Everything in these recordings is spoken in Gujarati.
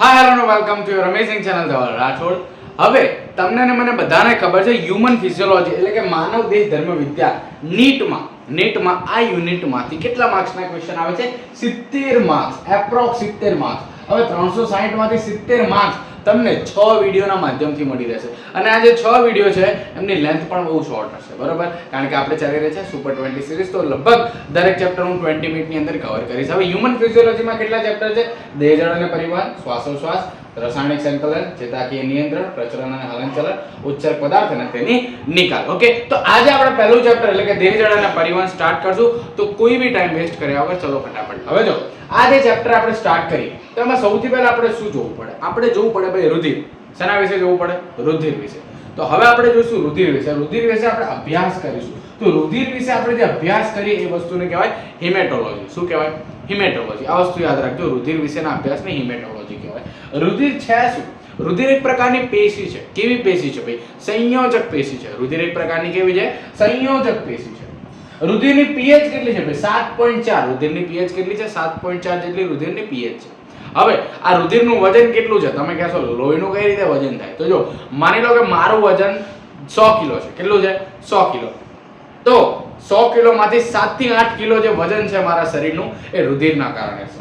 Hi hello welcome to your amazing channel Dhaval Rathod. હવે તમને ને મને બધાને ખબર છે હ્યુમન ફિઝિયોલોજી એટલે કે માનવ દેહ ધર્મ વિદ્યા નીટમાં આ યુનિટમાંથી કેટલા માર્ક્સના ક્વેશ્ચન આવે છે? 70 માર્ક્સ, એપ્રોક્સ 70 માર્ક્સ. હવે 360 માંથી 70 માર્ક્સ તમને 6 વિડીયોના માધ્યમથી મળી રહેશે. અને આ જે 6 વિડીયો છે એમની લેન્થ પણ બહુ શોર્ટ હશે, બરોબર? કારણ કે આપણે ચાલી રહી છે સુપર 20 સિરીઝ, તો લગભગ દરેક ચેપ્ટર હું 20 મિનિટની અંદર કવર કરીશ. હવે હ્યુમન ફિઝિયોલોજીમાં કેટલા ચેપ્ટર છે? દેહજળ અને પરિવહન, શ્વાસોશ્વાસ, રાસાયણિક સંકલન, ચેતાકીય નિયંત્રણ, પ્રચલન અને હલનચલન, ઉચ્ચક પદાર્થ અને તેની નિકાલ. ઓકે, તો આજે આપણે પહેલું ચેપ્ટર એટલે કે દેહજળ અને પરિવહન સ્ટાર્ટ કરશું. તો કોઈ બી ટાઈમ વેસ્ટ કર્યા વગર ચલો ફટાફટ. હવે જો આ જે ચેપ્ટર આપણે સ્ટાર્ટ કરીએ તો એમાં સૌથી પહેલા આપણે શું જોવું પડે? આપણે જોવું પડે ભાઈ રુધિર. શેના વિશે જોવું પડે? રુધિર વિશે. તો હવે આપણે જોઈશું રુધિર વિશે. રુધિર વિશે આપણે અભ્યાસ કરીશું. તો રુધિર વિશે આપણે જે અભ્યાસ કરીએ એ વસ્તુને કહેવાય હિમેટોલોજી. શું કહેવાય? હિમેટોલોજી. આ વસ્તુ યાદ રાખજો, રુધિર વિશેના અભ્યાસને હિમેટોલોજી કહેવાય. રુધિર છે શું? રુધિર એક પ્રકારની પેશી છે. કેવી પેશી છે ભાઈ? સંયોજક પેશી છે. રુધિર એક પ્રકારની કેવી છે? સંયોજક પેશી છે. રુધિરની pH કેટલી છે ભાઈ? 7.4. રુધિરની pH કેટલી છે? 7.4 જેટલી રુધિરની pH છે. હવે આ રુધિરનું વજન કેટલું છે? તમે કહેશો લોહીનું કઈ રીતે વજન થાય? તો જો માની લો કે મારું વજન 100 કિલો છે. કેટલું છે? 100 કિલો. તો 100 કિલોમાંથી 7 થી 8 કિલો જે વજન છે મારા શરીરનું એ રુધિરના કારણે છે.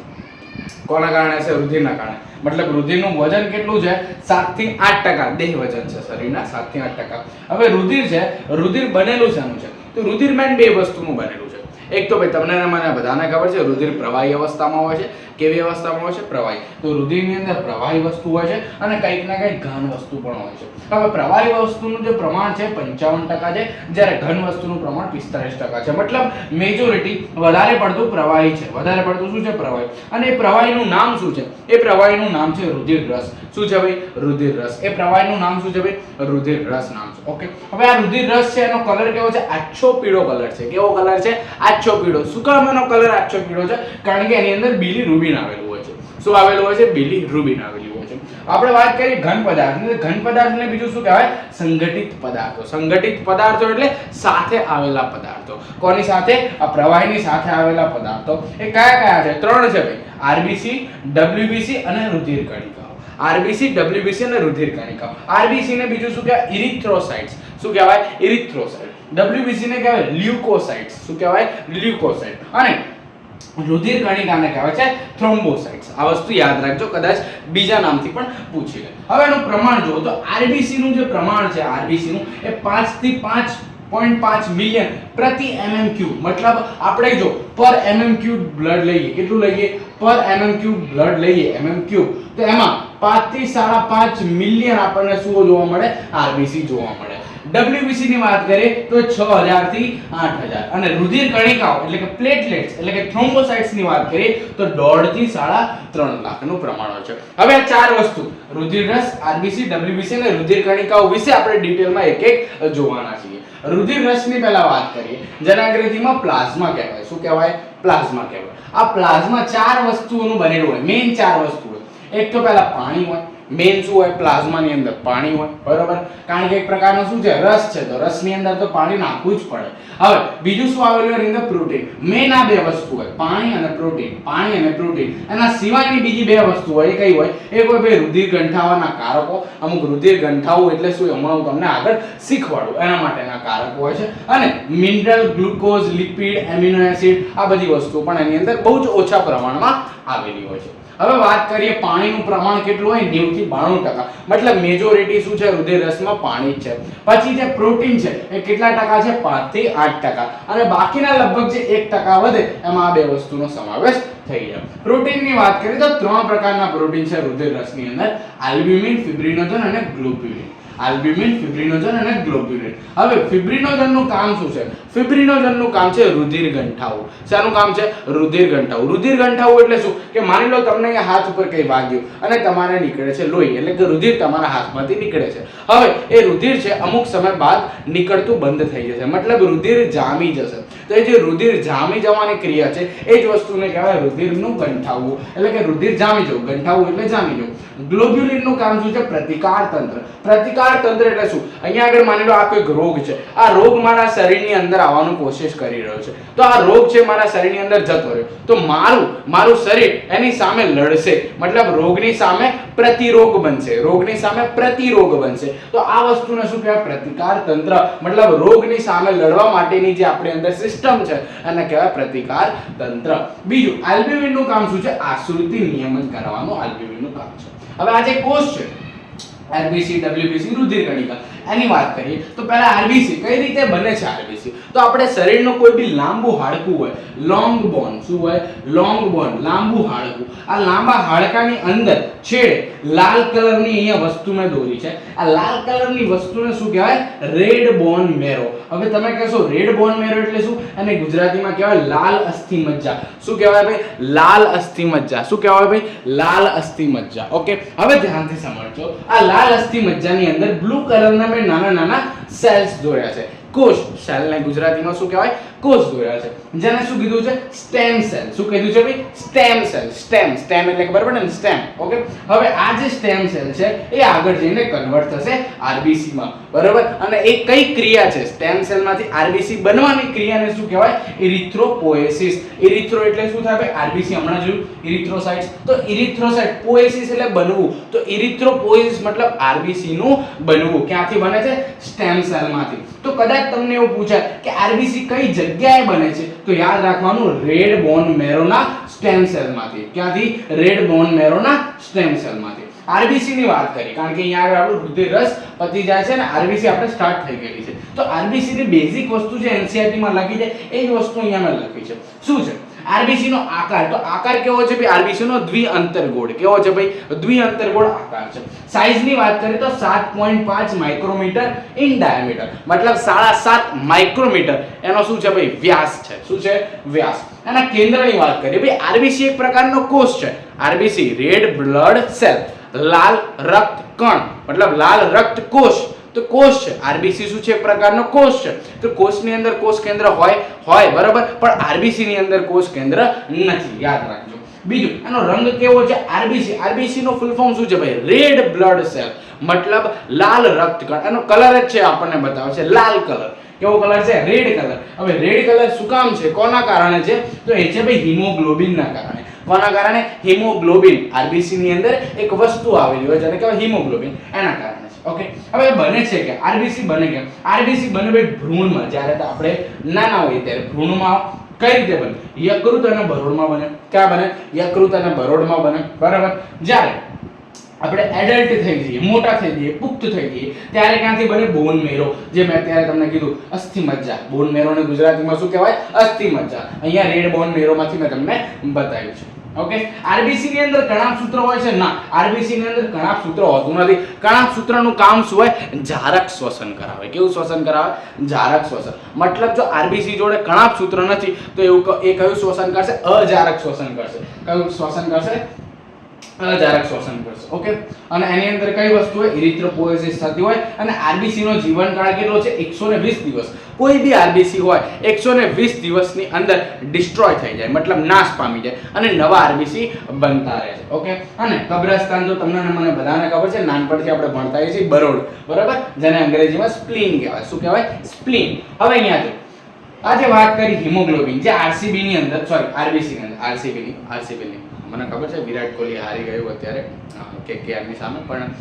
કોના કારણે છે? રુધિરના કારણે. મતલબ રુધિરનું વજન કેટલું છે? 7 થી 8%. દેહ વજન છે શરીરના 7 થી 8%. હવે રુધિર છે, રુધિર બનેલું શેનું છે? તો રુધિર મેન બે વસ્તુનું બનેલું છે. એક તો ભાઈ તમને ને મને બધાને ખબર છે રુધિર પ્રવાહી અવસ્થામાં હોય છે. કેવી અવસ્થામાં હોય છે? પ્રવાહી. તો રુધિરની અંદર પ્રવાહી વસ્તુ હોય છે અને કંઈક ના કંઈક ઘન વસ્તુ પણ હોય છે. હવે પ્રવાહી વસ્તુનું જે પ્રમાણ છે 55% છે, જ્યારે ઘન વસ્તુનું પ્રમાણ 45% છે. મતલબ મેજોરિટી વધારે પડતું પ્રવાહી છે. વધારે પડતું શું છે? પ્રવાહી. અને એ પ્રવાહીનું નામ શું છે? એ પ્રવાહીનું નામ છે રુધિર રસ. શું છે ભાઈ? રુધિર રસ. એ પ્રવાહીનું નામ શું છે ભાઈ? રુધિર રસ નામ છે. ઓકે, હવે આ રુધિર રસ છે એનો કલર કેવો છે? આછો પીળો કલર છે. કેવો કલર છે? આછો પીળો. શું કામ એનો કલર આછો પીળો છે? કારણ કે એની અંદર બિલીરુબિન આવેલું હોય છે. શું આવેલું હોય છે? બિલીરુબિન આવેલું હોય છે. આપણે વાત કરીએ ઘન પદાર્થની. ઘન પદાર્થને બીજું શું કહેવાય? સંગઠિત પદાર્થો. સંગઠિત પદાર્થો એટલે સાથે આવેલા પદાર્થો. કોની સાથે? આ પ્રવાહીની સાથે આવેલા પદાર્થો. એ કયા કયા છે? 3 છે ભાઈ. આરબીસી, ડબ્લ્યુબીસી અને રુધિર કણિકાઓ. આરબીસી, ડબ્લ્યુબીસી અને રુધિર કણિકાઓ. આરબીસી ને બીજું શું કહેવાય? ઇરિથ્રોસાઇટ્સ. શું કહેવાય? ઇરિથ્રોસાઇટ. ડબ્લ્યુબીસી ને કહેવાય લ્યુકોસાઇટ્સ. શું કહેવાય? લ્યુકોસાઇટ. અને રુધિર કણિકાને કહેવાય છે થ્રોમ્બોસાઇટ્સ. આ વસ્તુ યાદ રાખજો, કદાચ બીજા નામથી પણ પૂછી લે. હવે એનું પ્રમાણ જુઓ તો આરબીસી નું જે પ્રમાણ છે, આરબીસી નું એ 5 થી 5.5 મિલિયન પ્રતિ mm3. મતલબ આપણે જો પર mm3 બ્લડ લઈએ, કેટલું લઈએ? પર mm3 બ્લડ લઈએ, mm3, તો એમાં 5 થી 5.5 મિલિયન આપણને શું જોવા મળે? આરબીસી જોવા મળે. WBC ની વાત કરીએ તો 6000 થી 8000. અને રુધિર કણિકાઓ એટલે કે પ્લેટલેટ્સ એટલે કે થ્રોમ્બોસાઇટ્સ ની વાત કરીએ તો 1.5 થી 3.5 લાખનું પ્રમાણ હોય છે. હવે આ ચાર વસ્તુ રુધિર રસ, આરબીસી, WBC અને રુધિર કણિકાઓ વિશે આપણે ડિટેલમાં એક એક જોવાના છીએ. રુધિર રસની પહેલા વાત કરીએ, જેને અંગ્રેજીમાં પ્લાઝમા કહેવાય. શું કહેવાય? પ્લાઝમા કહેવાય. આ પ્લાઝમા ચાર વસ્તુઓનું બનેલું હોય. મેઇન ચાર વસ્તુ હોય. એક તો પહેલા પાણી હોય. મેન શું હોય? પ્લાઝમાની અંદર પાણી હોય, બરોબર? કારણ કે એક પ્રકારનો શું છે? રસ છે, તો રસની અંદર તો પાણી નાખવું જ પડે. હવે બીજું શું આવેલું હોય? એની અંદર પ્રોટીન. મેન આ બે વસ્તુ હોય, પાણી અને પ્રોટીન. પાણી અને પ્રોટીન. એના સિવાયની બીજી બે વસ્તુ હોય. એ કઈ હોય? એક હોય ભાઈ રુધિર ગંઠાવાના કારકો. અમુક રુધિર ગંઠાવું એટલે શું? હમણાં હું તમને આગળ શીખવાડું. એના માટેના કારકો હોય છે. અને mineral, glucose, lipid, amino acid, આ બધી વસ્તુઓ પણ એની અંદર બહુ જ ઓછા પ્રમાણમાં આવેલી હોય છે. હવે વાત કરીએ પાણીનું પ્રમાણ કેટલું હોય? 90 થી 92%. મતલબ મેજોરિટી શું છે? રુધિર રસમાં પાણી જ છે. પછી જે પ્રોટીન છે એ કેટલા ટકા છે? 5 થી 8%. અને બાકીના લગભગ જે 1% વધે એમાં આ બે વસ્તુનો સમાવેશ થઈ જાય. પ્રોટીનની વાત કરીએ તો 3 પ્રકારના પ્રોટીન છે રુધિર રસની અંદર: આલ્બ્યુમિન, ફિબ્રિનોજન અને ગ્લોબ્યુલિન. આલ્બ્યુમિન, ફિબ્રિનોજન અને ગ્લોબ્યુલિન. હવે ફિબ્રિનોજનનું કામ શું છે? ફિબ્રિનોજનનું કામ છે રુધિર ગંઠાવું. શાનું કામ છે? રુધિર ગંઠાવું. રુધિર ગંઠાવું એટલે શું? કે માની લો તમને અહીંયા હાથ ઉપર કંઈ વાગ્યું અને તમારે નીકળે છે લોહી, એટલે કે રુધિર તમારા હાથમાંથી નીકળે છે. હવે એ રુધિર છે અમુક સમય બાદ નીકળતું બંધ થઈ જશે. મતલબ રુધિર જામી જશે. તો એ જે રુધિર જામી જવાની ક્રિયા છે એ જ વસ્તુને કહેવાય રુધિરનું ગંઠાવું. એટલે કે રુધિર જામી જવું. ગંઠાવું એટલે જામી જવું. ગ્લોબ્યુલિનનું કામ શું છે? પ્રતિકાર તંત્ર. પ્રતિકાર પ્રતિકાર તંત્ર એટલે શું? અહીંયા આગળ માની લો આ કોઈક રોગ છે, આ રોગ મારા શરીરની અંદર આવવાનું કોશિશ કરી રહ્યો છે, તો આ રોગ છે મારા શરીરની અંદર જતો રહ્યો, તો મારું શરીર એની સામે લડશે, મતલબ રોગની સામે પ્રતિરોગ બનશે, રોગની સામે પ્રતિરોગ બનશે. તો આ વસ્તુને શું કહેવાય? પ્રતિકાર તંત્ર. મતલબ રોગની સામે લડવા માટેની જે આપણી અંદર સિસ્ટમ છે એને કહેવાય પ્રતિકાર તંત્ર. બીજું, આલ્બ્યુમિન નું કામ શું છે? આશ્રુતિ નિયમન કરવાનું આલ્બ્યુમિન નું કામ છે. હવે આ જે કોષ છે આરબીસી, ડબ્લ્યુબીસી, રુધિર કણિકા, એની વાત કરીએ તો પહેલા આરબીસી કઈ રીતે બને છે? આરબીસી તો આપણે શરીરનું કોઈ બી લાંબુ હાડકું હોય, લોંગ બોન, શું હોય? લોંગ બોન, લાંબુ હાડકું. આ લાંબા હાડકાની અંદર છેડે લાલ કલરની અહીંયા વસ્તુ મેં દોરી છે. આ લાલ કલરની વસ્તુને શું કહેવાય? રેડ બોન મેરો. હવે તમે કહેશો રેડ બોન મેરો એટલે શું? અને ગુજરાતીમાં કહેવાય લાલ અસ્થિ મજ્જા. શું કહેવાય ભાઈ? લાલ અસ્થિ મજ્જા. શું કહેવાય ભાઈ? લાલ અસ્થિ મજ્જા. ઓકે, હવે ધ્યાનથી સમજજો. આ લાલ અસ્થિ મજ્જાની અંદર બ્લુ કલરના મેં નાના નાના સેલ્સ દોર્યા છે. કોષ, સેલને ગુજરાતીમાં શું કહેવાય? કોષ દોર્યા છે. જેને શું કીધું છે? Stem cell. શું કીધું છે ભાઈ? Stem cell. સ્ટેમ એટલે ખબર પડે ને? સ્ટેમ. ઓકે, હવે આ જે સ્ટેમ સેલ છે એ આગળ જઈને કન્વર્ટ થશે આરબીસી માં, બરાબર? અને એ કઈ ક્રિયા છે? સ્ટેમ સેલ માંથી આરબીસી બનવાની ક્રિયાને શું કહેવાય? ઇરિથ્રોપોએસિસ. ઇરિથ્રો એટલે શું થાય ભાઈ? આરબીસી હમણાં જોયું, ઇરિથ્રોસાઇટ્સ. તો ઇરિથ્રોસાઇટ, પોએસિસ એટલે બનવું, તો ઇરિથ્રોપોએસિસ મતલબ આરબીસી નું બનવું. ક્યાંથી બને છે? સ્ટેમ સેલ માંથી. તો કદાચ તમને એવું પૂછાય કે આરબીસી કઈ જગ્યાએ બને છે, તો યાદ રાખવાનું રેડ બોન મેરોના સ્ટેમ સેલ માંથી. ક્યાંથી? રેડ બોન મેરોના સ્ટેમ સેલ માંથી. આરબીસી ની વાત કરી કારણ કે અહીંયા આગળ આપણું રુધિર રસ પતી જાય છે અને આરબીસી આપણે સ્ટાર્ટ થઈ ગયેલી છે. તો આરબીસી ની બેઝિક વસ્તુ જે એનસીઈઆરટી માં લખી છે એ જ વસ્તુ અહીંયા મેં લખી છે. શું છે? આરબીસી નો આકાર. તો આકાર કેવો છે ભાઈ? આરબીસી નો દ્વિઅંતરગોળ. કેવો છે ભાઈ? દ્વિઅંતરગોળ આકાર છે. સાઈઝ ની વાત કરીએ તો 7.5 માઇક્રોમીટર ઇન ડાયામીટર, મતલબ 7.5 માઇક્રોમીટર એનો શું છે ભાઈ? વ્યાસ છે. શું છે? વ્યાસ. એના કેન્દ્રની વાત કરીએ ભાઈ, આરબીસી એક પ્રકારનો કોષ છે. આરબીસી રેડ બ્લડ સેલ, લાલ રક્ત કણ, મતલબ લાલ રક્ત કોષ. તો કોષ છે. આરબીસી શું છે? એક પ્રકારનો કોષ છે. તો કોષની અંદર કોષ કેન્દ્ર હોય બરાબર, પણ આરબીસી ની અંદર કોષ કેન્દ્ર નથી, યાદ રાખજો. બીજું, એનો રંગ કેવો છે? આરબીસી નો ફૂલ ફોર્મ શું છે ભાઈ? રેડ બ્લડ સેલ, મતલબ લાલ રક્તકણ. એનો કલર જ છે આપણને બતાવે છે લાલ કલર. કેવો કલર છે? Red colour. હવે રેડ કલર શું કામ છે? કોના કારણે છે? તો એ છે ભાઈ હિમોગ્લોબિન ના કારણે. કોના કારણે? હિમોગ્લોબિન. આરબીસી ની અંદર એક વસ્તુ આવેલી હોય જેને કહેવાય હિમોગ્લોબિન, એના કારણે. ઓકે, હવે બને છે કે આરબીસી બને કે? આરબીસી બને ભાઈ ભ્રૂણમાં. જ્યારે આપણે નાના હોઈએ ત્યારે ભ્રૂણમાં કઈ રીતે બને? યકૃત અને બરોડમાં બને. ક્યાં બને? યકૃત અને બરોડમાં બને, બરાબર. જ્યારે આપણે એડલ્ટ થઈ જઈએ, મોટા થઈ જઈએ, પુખ્ત થઈ જઈએ ત્યારે ક્યાંથી બને? બોન મેરો. જે મેં અત્યારે તમને કીધું અસ્થિ મજ્જા. બોન મેરો ને ગુજરાતીમાં શું કહેવાય? અસ્થિ મજ્જા. અહીંયા રેડ બોન મેરોમાંથી મેં તમને બતાવ્યું છે. ઓકે, આરબીસી ની અંદર કણાભસૂત્ર હોય છે? ના, આરબીસી ની અંદર કણાભસૂત્ર હોતું નથી. કણાભસૂત્રનું કામ શું હોય? જારક શ્વસન કરાવે. કેવું શ્વસન કરાવે? જારક શ્વસન. મતલબ જો આરબીસી જોડે કણાભસૂત્ર નથી તો એ કયું શ્વસન કરશે? અજારક શ્વસન કરશે. કયું શ્વસન કરશે? અજારક શ્વસન કરશે. ઓકે, અને એની અંદર કઈ વસ્તુ હોય? ઇરિથ્રોપોએસિસ થતી હોય. અને આરબીસી નો જીવનકાળ કેટલો છે? 120 દિવસ. કોઈ બી આરબીસી હોય 120 દિવસની અંદર ડિસ્ટ્રોય થઈ જાય, મતલબ નાશ પામી જાય અને નવા આરબીસી બનતા રહે છે. ઓકે, અને કબ્રસ્તાન તો તમને અને મને બધાને ખબર છે, નાનપણથી આપણે ભણતા હોઈએ છીએ, બરોડ, બરાબર, જેને અંગ્રેજીમાં સ્પ્લીન કહેવાય. શું કહેવાય? સ્પ્લીન. હવે અહીંયા જો આજે વાત કરી હિમોગ્લોબિન, જે આરસીબી ની અંદર, સોરી આરબીસી ની અંદર, આરસીબી ની મને ખબર છે વિરાટ કોહલી હારી ગયું અત્યારે કેકેઆર ની સામે, પણ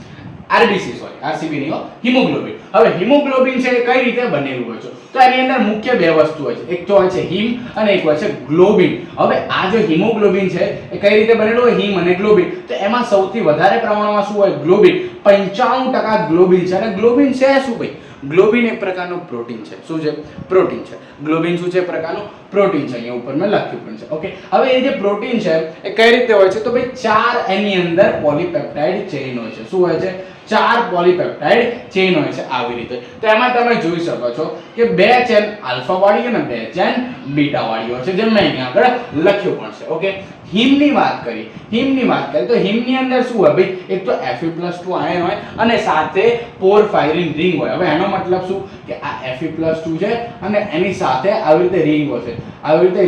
આરસીબી ની હિમોગ્લોબિન. હવે હિમોગ્લોબિન છે એ કઈ રીતે બનેલું હોય છે? તો એની અંદર મુખ્ય બે વસ્તુ હોય છે. એક તો હોય છે હિમ અને એક હોય છે ગ્લોબિન. હવે આ જે હિમોગ્લોબિન છે એ કઈ રીતે બનેલું હોય? હિમ અને ગ્લોબિન. તો એમાં સૌથી વધારે પ્રમાણમાં શું હોય? ગ્લોબિન. 95% ગ્લોબિન છે. અને ગ્લોબિન છે શું ભાઈ? ગ્લોબિન એક પ્રકારનું પ્રોટીન છે. શું છે? પ્રોટીન છે. ગ્લોબિન શું છે? પ્રકારનું પ્રોટીન છે. અહીંયા ઉપર મેં લખ્યું પણ છે. ઓકે, હવે એ જે પ્રોટીન છે એ કઈ રીતે હોય છે? તો ભાઈ 4 એની અંદર પોલીપેપ્ટાઇડ ચેઇન હોય છે. શું હોય છે? 4 પોલીપેપ્ટાઇડ ચેઇન હોય છે આવી રીતે. તો એમાં તમે જોઈ શકો છો કે 2 ચેન આલ્ફા વાળી અને 2 ચેન બીટા વાળી હોય છે, જેમ મેં અહીંયા આગળ લખ્યું પણ છે. ઓકે, હિમની વાત કરીએ તો હિમની અંદર શું હોય ભાઈ, એક તો Fe+2 આયન હોય અને સાથે પોરફાયરિન રિંગ હોય. હવે એનો મતલબ શું કે આ Fe+2 છે અને એની સાથે આવી રીતે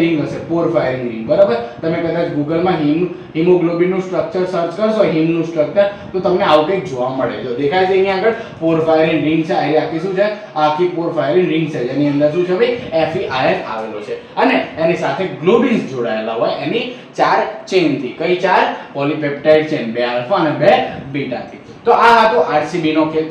રિંગ હશે પોરફાયરિન રિંગ. બરાબર, તમે કદાચ ગૂગલમાં હિમોગ્લોબિનનું સ્ટ્રક્ચર સર્ચ કરશો, હિમનું સ્ટ્રક્ચર, તો તમને આવું કંઈક જોવા મળે. જો દેખાય છે અહીંયા આગળ પોરફાયરિન રિંગ છે, આ આખી શું છે, આખી પોરફાયરિન રિંગ છે જેની અંદર શું છે ભાઈ, Fe આયન આવેલો છે અને એની સાથે ગ્લોબિન્સ જોડાયેલા હોય એની 4 ચેનથી. કઈ 4? પોલીપેપ્ટાઇડ ચેન, 2 આલ્ફા અને 2 બીટાથી. તો આ હતો RBC નો ખેલ.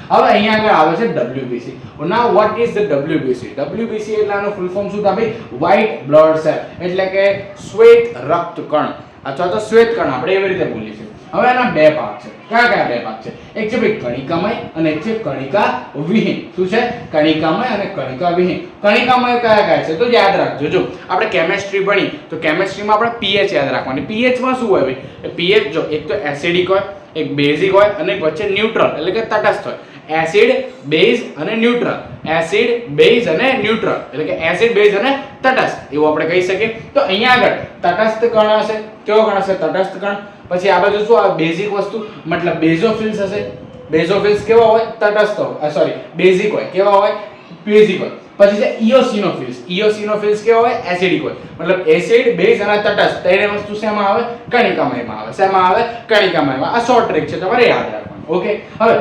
હવે અહીંયા આગળ આવે છે WBC. Now vote is the WBC? WBC એટલે આનો ફૂલ ફોર્મ શું થાય ભાઈ? વ્હાઇટ બ્લડ સેલ, એટલે કે શ્વેત રક્તકણ અથવા તો શ્વેત કણ, આપણે એવી રીતે બોલીએ છીએ. હવે આના બે ભાગ છે. કયા બે ભાગ છે? એક છે ભાઈ કણિકામય અને એક છે કણિકા વિહીન. શું છે? કણિકામય અને કણિકા વિહીન. કણિકામય કયા છે તો યાદ રાખજો. જો આપણે કેમેસ્ટ્રી ભણી તો કેમેસ્ટ્રીમાં આપણે pH યાદ રાખવાની. pH માં શું હોય ભાઈ? pH જો એક તો એસિડિક હોય, એક બેઝિક હોય અને એક વચ્ચે ન્યુટ્રલ એટલે કે તટસ્થ હોય. એસિડ, બેઝ અને ન્યુટ્રલ. એસિડ, બેઝ અને ન્યુટ્રલ એટલે કે એસિડ, બેઝ અને તટસ્થ એવું આપણે કહી શકીએ. તો અહીંયા આગળ તટસ્થ કણ હશે. કેવો કણ હશે? તટસ્થ કણ. પછી આ બાજુ શું આવે? બેઝિક વસ્તુ, મતલબ બેઝોફિલ્સ હશે. બેઝોફિલ્સ કેવા હોય? તટસ્થ હોય, સોરી બેઝિક હોય. કેવા હોય? બેઝિક હોય. પછી છે ઇયોસિનોફિલ્સ. ઇયોસિનોફિલ્સ કેવા હોય? એસિડિક હોય. મતલબ એસિડ, બેઝ અને તટસ્થ ત્રણે વસ્તુ શેમાં આવે? કણિકામયમાં આવે. શેમાં આવે? કણિકામયમાં. આ શોર્ટ ટ્રિક છે, તમારે યાદ રાખવાનું. ઓકે, હવે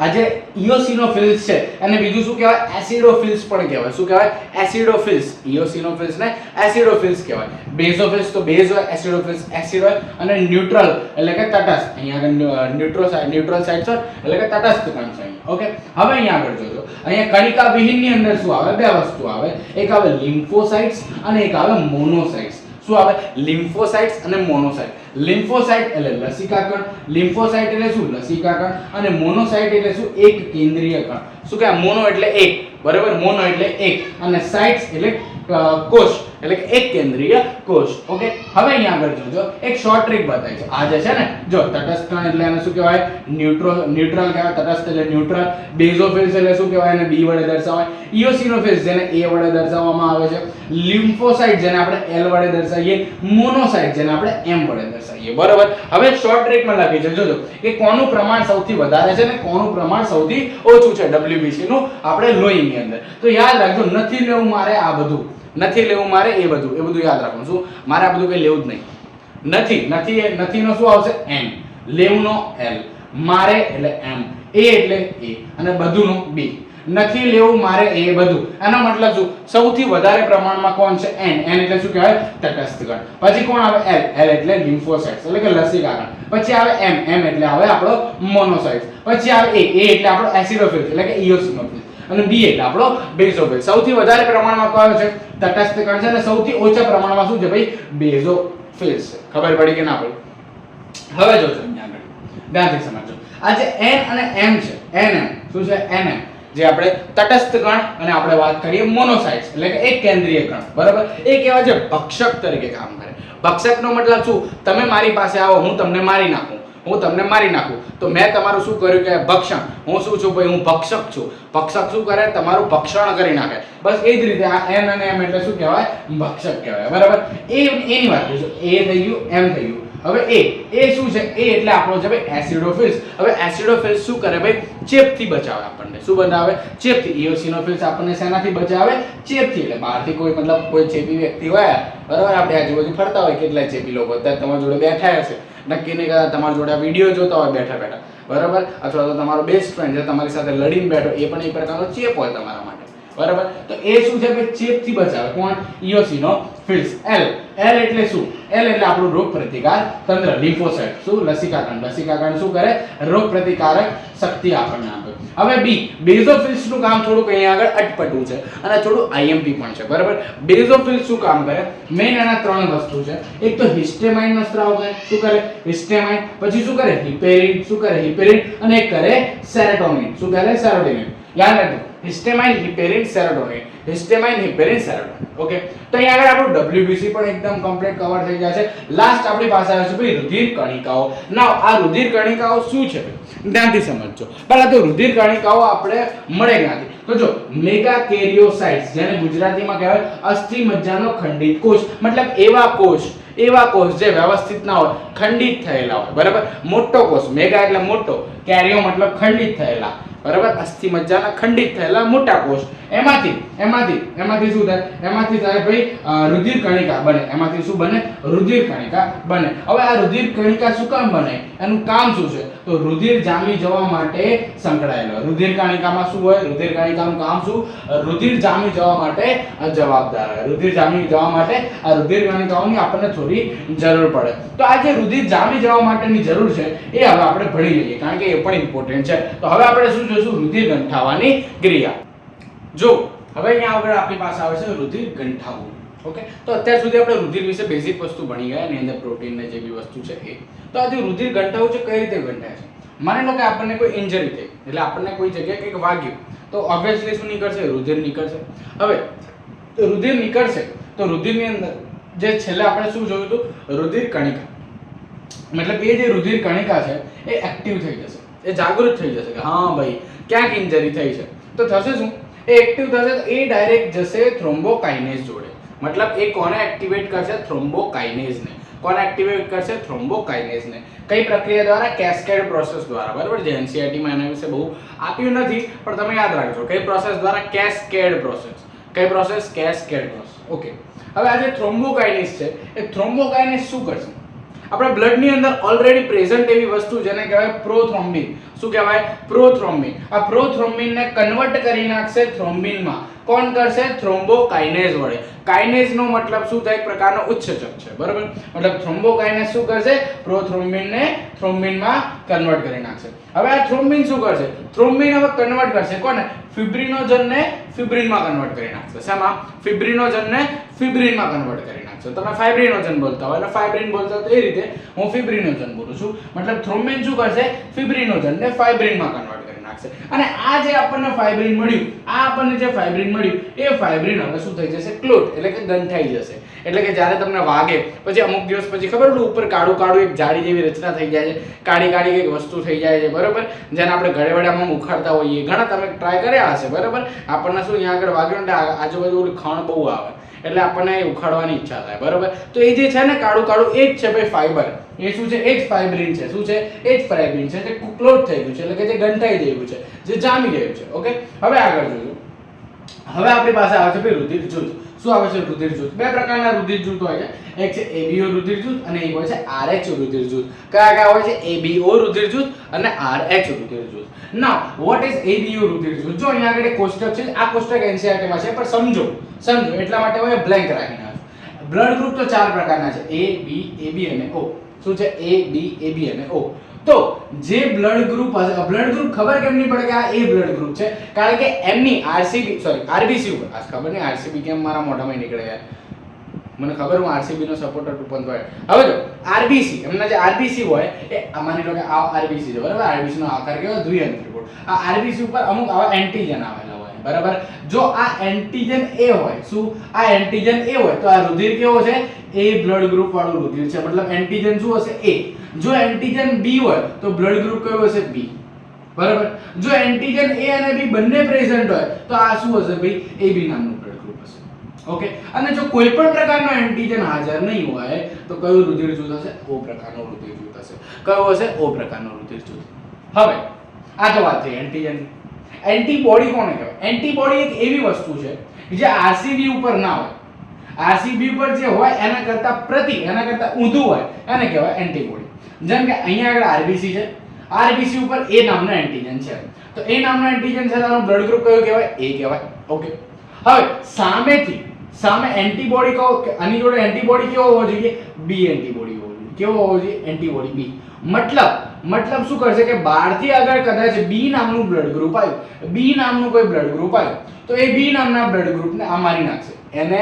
આ જે ઇયોસિનોફિલ્સ છે એને બીજું શું કહેવાય? એસિડોફિલ્સ પણ કહેવાય. શું કહેવાય? એસિડોફિલ્સ. ઇયોસિનોફિલ્સ ને એસિડોફિલ્સ કહેવાય. બેઝોફિલ્સ તો બેઝ હોય, એસિડોફિલ્સ એસિડ હોય અને ન્યુટ્રલ એટલે કે તટસ્થ. અહીંયા આગળ ન્યુટ્રલ સાઇડ છે એટલે કે તટસ્થ કણ છે. ઓકે, હવે અહીંયા આગળ જોજો. અહીંયા કણિકા વિહીનની અંદર શું આવે? બે વસ્તુ આવે. એક આવે લિમ્ફોસાઇટ્સ અને એક આવે મોનોસાઇટ્સ. શું આવે? લિમ્ફોસાઇટ્સ અને મોનોસાઇટ. લિમ્ફોસાઇટ એટલે લસિકા કણ, લિમ્ફોસાઇટ એટલે શું? લસિકા કણ. અને મોનોસાઇટ એટલે શું? એક કેન્દ્રીય કણ. શું કહેવાય? મોનો એટલે એક, બરાબર, મોનો એટલે એક અને સાઇટ્સ એટલે કોષ એટલે કે એક કેન્દ્રીય કોષ. ઓકે, હવે અહીંયા આગળ જોજો એક શોર્ટ ટ્રિક બતાવી છે. આ જે છે ને, જો તટસ્થ કણ એટલે એને શું કહેવાય? ન્યુટ્રલ કહેવાય. તટસ્થ એટલે ન્યુટ્રલ. બેઝોફિલ્સ એટલે શું કહેવાય? એને B વડે દર્શાવાય. ઇયોસિનોફિલ્સ જેને A વડે દર્શાવવામાં આવે છે. લિમ્ફોસાઇટ જેને આપણે L વડે દર્શાવીએ. મોનોસાઇટ જેને આપણે M વડે દર્શાવીએ. બરાબર, હવે શોર્ટ ટ્રિકમાં લખી છે. જોજો કે કોનું પ્રમાણ સૌથી વધારે છે ને કોનું પ્રમાણ સૌથી ઓછું છે WBC નું આપણે લોહીની અંદર. તો યાદ રાખજો, નથી લેવું મારે આ બધું, નથી લેવું મારે એ બધું યાદ રાખવાનું. શું મારે આ બધું કઈ લેવું જ નહીં. નથી નો શું આવશે? M. લેવું નો L. મારે એટલે M. A એટલે A અને બધું નો B. નથી લેવું મારે એ બધું. એનો મતલબ શું? સૌથી વધારે પ્રમાણમાં કોણ છે? N. N એટલે શું કહેવાય? તટસ્થ કણ. પછી કોણ આવે? L. L એટલે લિમ્ફોસાઇટ્સ એટલે કે લસિકા કણ. પછી આવે M. M એટલે આવે આપણો મોનોસાઇટ્સ. પછી આવે A. A એટલે આપણો એસિડોફિલ્સ એટલે કે ઇયોસિનોફિલ્સ. અને B એટલે આપણો બેઝોફિલ્સ. સૌથી વધારે પ્રમાણમાં કયો છે? તટસ્થ કણ છે અને સૌથી ઓછા પ્રમાણમાં શું છે ભાઈ? બેઝોફિલ્સ છે. ખબર પડી કે ના પડી? હવે જોજો અહીંયા આગળ ધ્યાનથી સમજો. આ જે N અને M છે, NM શું છે? NM જે આપણે તટસ્થ કણ અને આપણે વાત કરીએ મોનોસાઇટ્સ એટલે કે એક કેન્દ્રીય કણ. બરાબર, એ કહેવાય છે ભક્ષક તરીકે કામ કરે. ભક્ષકનો મતલબ શું? તમે મારી પાસે આવો, હું તમને મારી નાખું તો મેં તમારું શું કર્યું કે ભક્ષણ. હું શું છું ભાઈ? હું ભક્ષક છું. ભક્ષક શું કરે? તમારું ભક્ષણ કરી નાખે. બસ એ જ રીતે આ N અને M એટલે શું કહેવાય? ભક્ષક કહેવાય. બરાબર, એની વાત કરીશું. A થઈ ગયું, M થઈ ગયું. હવે A શું છે? A એટલે આપણો છે ભાઈ એસિડોફિલ્સ. હવે એસિડોફિલ્સ શું કરે ભાઈ? ચેપથી બચાવે આપણને. શું બનાવે? ચેપથી. ઇયોસિનોફિલ્સ આપણને શેનાથી બચાવે? ચેપથી. એટલે બહારથી કોઈ મતલબ કોઈ ચેપી વ્યક્તિ હોય, બરાબર, આપણે આજુબાજુ ફરતા હોય, કેટલા ચેપી લોકો અત્યારે તમારી જોડે બેઠા હશે, નક્કી નહીં કદાચ તમારી જોડે વિડીયો જોતા હોય બેઠા, બરાબર, અથવા તો તમારો બેસ્ટ ફ્રેન્ડ છે તમારી સાથે લડીને બેઠો, એ પણ એક પ્રકારનો ચેપ હોય તમારા માટે. બરાબર, તો એ શું છે કે ચેપથી બચાવે. કોણ? ઇયોસિનોફિલ્સ. L એટલે શું? L એટલે આપણું રોગ પ્રતિકાર તંત્ર. લિમ્ફોસાઇટ શું? લસિકા કણ શું કરે? રોગ પ્રતિકારક શક્તિ આપણને આપે. હવે B બેઝોફિલ્સ નું કામ થોડુંક અહીંયા આગળ અટપટું છે અને થોડું IMP પણ છે. બરાબર, બેઝોફિલ્સ શું કામ કરે? મેઈન એના 3 વસ્તુ છે. એક તો હિસ્ટેમાઇન નો સ્ત્રાવ કરે. શું કરે? હિસ્ટેમાઇન. પછી શું કરે? હિપેરિન. શું કરે? હિપેરિન. અને એક કરે સેરોટોનિન. શું કરે? સેરોટોનિન. યાદ રાખજો, હિસ્ટેમાઇન, હિપેરિન, સેરોટોનિન. હિસ્ટેમાઇન, હિપેરિન, સેરોટોનિન. ઓકે, તો અહીંયા આગળ આપણું WBC પણ એકદમ કમ્પ્લીટ કવર થઈ ગયા છે. લાસ્ટ આપણી પાસે આવે છે ભાઈ રુધિર કણિકાઓ. નાઉ આ રુધિર કણિકાઓ શું છે? ધ્યાનથી સમજજો. પહેલા તો રુધિર કણિકાઓ આપણે મળે ક્યાંથી? તો જો મેગાકેરિયોસાઇટ્સ જેને ગુજરાતીમાં કહેવાય અસ્થિ મજ્જાનો ખંડિત કોષ, મતલબ એવા કોષ જે વ્યવસ્થિત ના હોય, ખંડિત થયેલા હોય, બરાબર. મોટો કોષ, મેગા એટલે મોટો, કેરિયો મતલબ ખંડિત થયેલા, બરાબર. અસ્થિ મજ્જાના ખંડિત થયેલા મોટા કોષ, એમાંથી શું થાય? એમાંથી થાય ભાઈ રુધિર કણિકા બને. એમાંથી શું બને? રુધિર કણિકા બને. હવે આ રુધિર કણિકા શું કામ બને? એનું કામ શું છે? તો રુધિર જામી જવા માટે સંકળાયેલો. રુધિર કણિકામાં શું હોય? રુધિર કણિકાનું કામ શું? રુધિર જામી જવા માટે જવાબદાર હોય. રુધિર જામી જવા માટે આ રુધિર કણિકાઓની આપણને થોડી જરૂર પડે. તો આ જે રુધિર જામી જવા માટેની જરૂર છે એ હવે આપણે ભણી લઈએ, કારણ કે એ પણ ઇમ્પોર્ટન્ટ છે. તો હવે આપણે શું જોઈશું? રુધિર ગંઠાવાની ક્રિયા. જો હવે અહીંયા આગળ આપણી પાસે આવે છે રુધિર ગંઠાવું. ઓકે, તો અત્યાર સુધી આપણે રુધિર વિશે બેઝિક વસ્તુ ભણી ગયા, એની અંદર પ્રોટીન ને જે બી વસ્તુ છે એ. તો આ જે રુધિર ગંઠાવું છે કઈ રીતે ગંઠાય છે? માની લો કે આપણને કોઈ ઇન્જરી થઈ, એટલે આપણને કોઈ જગ્યાએ કંઈક વાગ્યું, તો ઓબ્વિયસલી શું નીકળશે? રુધિર નીકળશે. હવે રુધિર નીકળશે તો રુધિરની અંદર જે છેલ્લે આપણે શું જોયું હતું? રુધિર કણિકા, મતલબ એ જે રુધિર કણિકા છે એ એક્ટિવ થઈ જશે, એ જાગૃત થઈ જશે કે હા ભાઈ ક્યાંક ઇન્જરી થઈ છે. તો થશે શું? એ એક્ટિવ થશે તો એ ડાયરેક્ટ જશે થ્રોમ્બોકાઇનેઝ જોડે. મતલબ એ કોને એક્ટિવેટ કરશે? થ્રોમ્બોકાઇનેઝને. કોને એક્ટિવેટ કરશે? થ્રોમ્બોકાઇનેઝને. કઈ પ્રક્રિયા દ્વારા? કેસ્કેડ પ્રોસેસ દ્વારા, બરાબર. જે એનસીઈઆરટી માં એના વિશે બહુ આપ્યું નથી, પણ તમે યાદ રાખજો કઈ પ્રોસેસ દ્વારા? Cascade process. કઈ પ્રોસેસ? Cascade process. ઓકે, હવે આ જે થ્રોમ્બોકાઇનેઝ છે એ થ્રોમ્બોકાઇનેઝ શું કરશે? આપણા બ્લડની અંદર ઓલરેડી પ્રેઝન્ટ એવી વસ્તુ જેને કહેવાય પ્રોથ્રોમ્બિન. શું કહેવાય? પ્રોથ્રોમ્બિન. આ પ્રોથ્રોમ્બિનને કન્વર્ટ કરી નાખશે થ્રોમ્બિનમાં. કોણ કરશે? થ્રોમ્બોકાઇનેઝ વડે. કાઇનેઝ નો મતલબ શું થાય? એક પ્રકારનો ઉત્સેચક છે, બરાબર. મતલબ થ્રોમ્બોકાઇનેઝ શું કરશે? પ્રોથ્રોમ્બિનને થ્રોમ્બિનમાં કન્વર્ટ કરી નાખશે. હવે આ થ્રોમ્બિન શું કરશે? થ્રોમ્બિન હવે કન્વર્ટ કરશે કોને? ફિબ્રિનોજનને ફિબ્રિનમાં કન્વર્ટ કરી નાખશે. શેમાં? ફિબ્રિનોજનને ફિબ્રિનમાં કન્વર્ટ કરી નાખશે. તમે ફાઇબ્રિનોજન બોલતા હોય અને ફાઇબ્રિન બોલતા હોય તો એ રીતે હું ફિબ્રિનોજન બોલું છું. મતલબ થ્રોમ્બિન શું કરશે? ફિબ્રિનોજનને ફાઇબ્રિનમાં કન્વર્ટ કરી નાખશે. અને આ જે આપણને ફાઇબ્રિન મળ્યું, એ ફાઇબ્રિન હવે શું થઈ જશે? ક્લોટ, એટલે કે ગંઠાઈ જશે. એટલે કે જ્યારે તમને વાગે પછી અમુક દિવસ પછી ખબર છે ઉપર કાળું કાળું એક જાડી જેવી રચના થઈ જાય છે, કાળી કાળી એક વસ્તુ થઈ જાય છે, બરાબર. જેને આપણે ગળેવડામાં ઉખાડતા હોઈએ. ઘણા તમે ટ્રાય કર્યા હશે, બરાબર. આપણને શું અહીંયા આગળ વાગ્યું ને આજુબાજુ ખણ બહુ આવે, એટલે આપણને એ ઉખાડવાની ઈચ્છા થાય, બરાબર. તો એ જે છે ને કાળું કાળું એ જ છે ભાઈ ફાઈબર. એ શું છે? એ જ ફાઇબ્રિન છે. શું છે? એ જ ફાઇબ્રિન છે જે ક્લોટ થઈ ગયું છે, એટલે કે જે ગંઠાઈ ગયું છે, જે જામી ગયું છે. ઓકે, હવે આગળ જોઈએ. હવે આપણી પાસે આવે છે ભાઈ રુધિર જૂથ. શું આવે છે? રુધિર જૂથ. બે પ્રકારના રુધિર જૂથ હોય છે. એક છે એબીઓ રુધિર જૂથ અને એક હોય છે આરએચ રુધિર જૂથ. કયા હોય છે? એબીઓ રુધિર જૂથ અને આરએચ રુધિર જૂથ. નાઉ વોટ ઇઝ એબીઓ રુધિર જૂથ? જો અહીંયા આગળ એક કોષ્ટક છે, આ કોષ્ટક એનસીઈઆરટી માં છે, પણ સમજો એટલા માટે હું બ્લેન્ક રાખીને આવ્યો. બ્લડ ગ્રુપ તો ચાર પ્રકારના છે: એ, બી, એબી અને ઓ. શું છે? એ, બી, એબી અને ઓ. તો જે બ્લડ ગ્રુપ ખબર કેમ નહીં પડે કે આ એ બ્લડ ગ્રુપ છે? કારણ કે એમની આરબીસી ઉપર ખબર નહીં આરસીબી કેમ મારા મોઢામાં નીકળે યાર, મને ખબર હું આરસીબી નો સપોર્ટર પણ હોય. હવે જો આરબીસી, એમના જે આરબીસી હોય એ માની લો કે આ આરબીસી છે, બરાબર. આરબીસી નો આકાર કેવો? દ્વિઅંત્રિકોણ. આ આરબીસી ઉપર અમુક આવા એન્ટીજન આવેલા હોય, બરાબર. જો આ એન્ટીજન એ હોય, શું? આ એન્ટીજન એ હોય તો આ રુધિર કેવો છે? એ બ્લડ ગ્રુપ વાળું રુધિર છે. મતલબ એન્ટીજન શું હશે? એ. જો એન્ટીજન બી હોય તો બ્લડ ગ્રુપ કયો હશે? બી, બરાબર. જો એન્ટીજન એ અને બી બંને પ્રેઝન્ટ હોય તો આ શું હશે ભાઈ? એબી નામનું બ્લડ ગ્રુપ હશે. ઓકે, અને જો કોઈ પણ પ્રકારનો એન્ટીજન હાજર નહીં હોય તો કયું રુધિર જૂથ હશે? ઓ પ્રકારનો રુધિર જૂથ હશે. કયો હશે? ઓ પ્રકારનો રુધિર જૂથ. હવે આ તો વાત થઈ એન્ટીજન. એન્ટીબોડી કોને કહેવાય? એન્ટીબોડી એક એવી વસ્તુ છે જે આરસીબી ઉપર ના હોય. આરસીબી ઉપર જે હોય એના કરતા ઊંધું હોય એને કહેવાય એન્ટીબોડી. જેમ કે અહીંયા આગળ આરબીસી છે, આરબીસી ઉપર એ નામનો એન્ટીજન છે, તો એ નામનો એન્ટીજન છે, તેનો બ્લડ ગ્રુપ કયો કહેવાય? એ કહેવાય. ઓકે, હવે સામે એન્ટીબોડી કહો કે આની જોડે એન્ટીબોડી કેવો હોવો જોઈએ? બી એન્ટીબોડી હોવો જોઈએ. કેવો હોવો જોઈએ? એન્ટીબોડી બી. મતલબ શું કરશે કે બહારથી આગળ કદાચ બી નામનું બ્લડ ગ્રુપ આવ્યું, બી નામનું કોઈ બ્લડ ગ્રુપ આવ્યું તો એ બી નામના બ્લડ ગ્રુપને આ મારી નાખશે, એને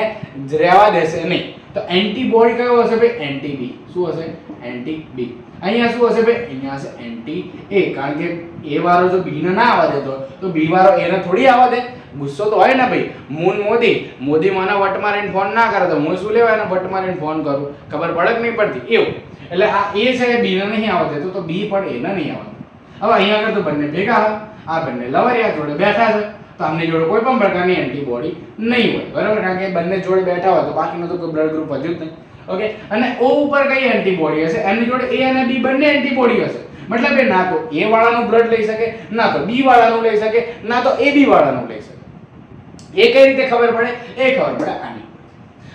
રહેવા દેશે નહીં. તો એન્ટીબોડી કયો હશે ભાઈ? એન્ટી બી. શું હશે? એન્ટી બી. અહીંયા શું હશે ભાઈ? અહીંયા હશે એન્ટી એ, કારણ કે એ વાળો જો બી ને ના આવવા દેતો તો બી વાળો એને થોડી આવવા દે. ગુસ્સો તો હોય ને ભાઈ. મોદી મને વટ મારીને ફોન ના કરે તો હું શું લેવા એને વટ મારીને ફોન કરું? ખબર પડે કે નહીં પડતી? એવું. એટલે આ એ છે એ બી ને નહીં આવવા દેતો તો બી પણ એને નહીં આવવા દે. હવે અહીંયા આગળ તો બંને ભેગા હોય, આ બંને લવરિયા જોડે બેઠા છે, તો આમની જોડે કોઈ પણ પ્રકારની એન્ટીબોડી નહીં હોય, બરાબર, કારણ કે બંને જોડે બેઠા હોય તો બાકીનો તો કોઈ બ્લડ ગ્રુપ વધ્યું જ નહીં. ઓકે, અને O ઉપર કઈ એન્ટીબોડી હશે, એમની જોડે A અને B બંને એન્ટીબોડી હશે, મતલબ એ ના તો A વાળાનું બ્લડ લઈ શકે, ના તો B વાળાનું લઈ શકે, ના તો AB વાળાનું લઈ શકે. એ કઈ રીતે ખબર પડે? એ ખબર પડે આની.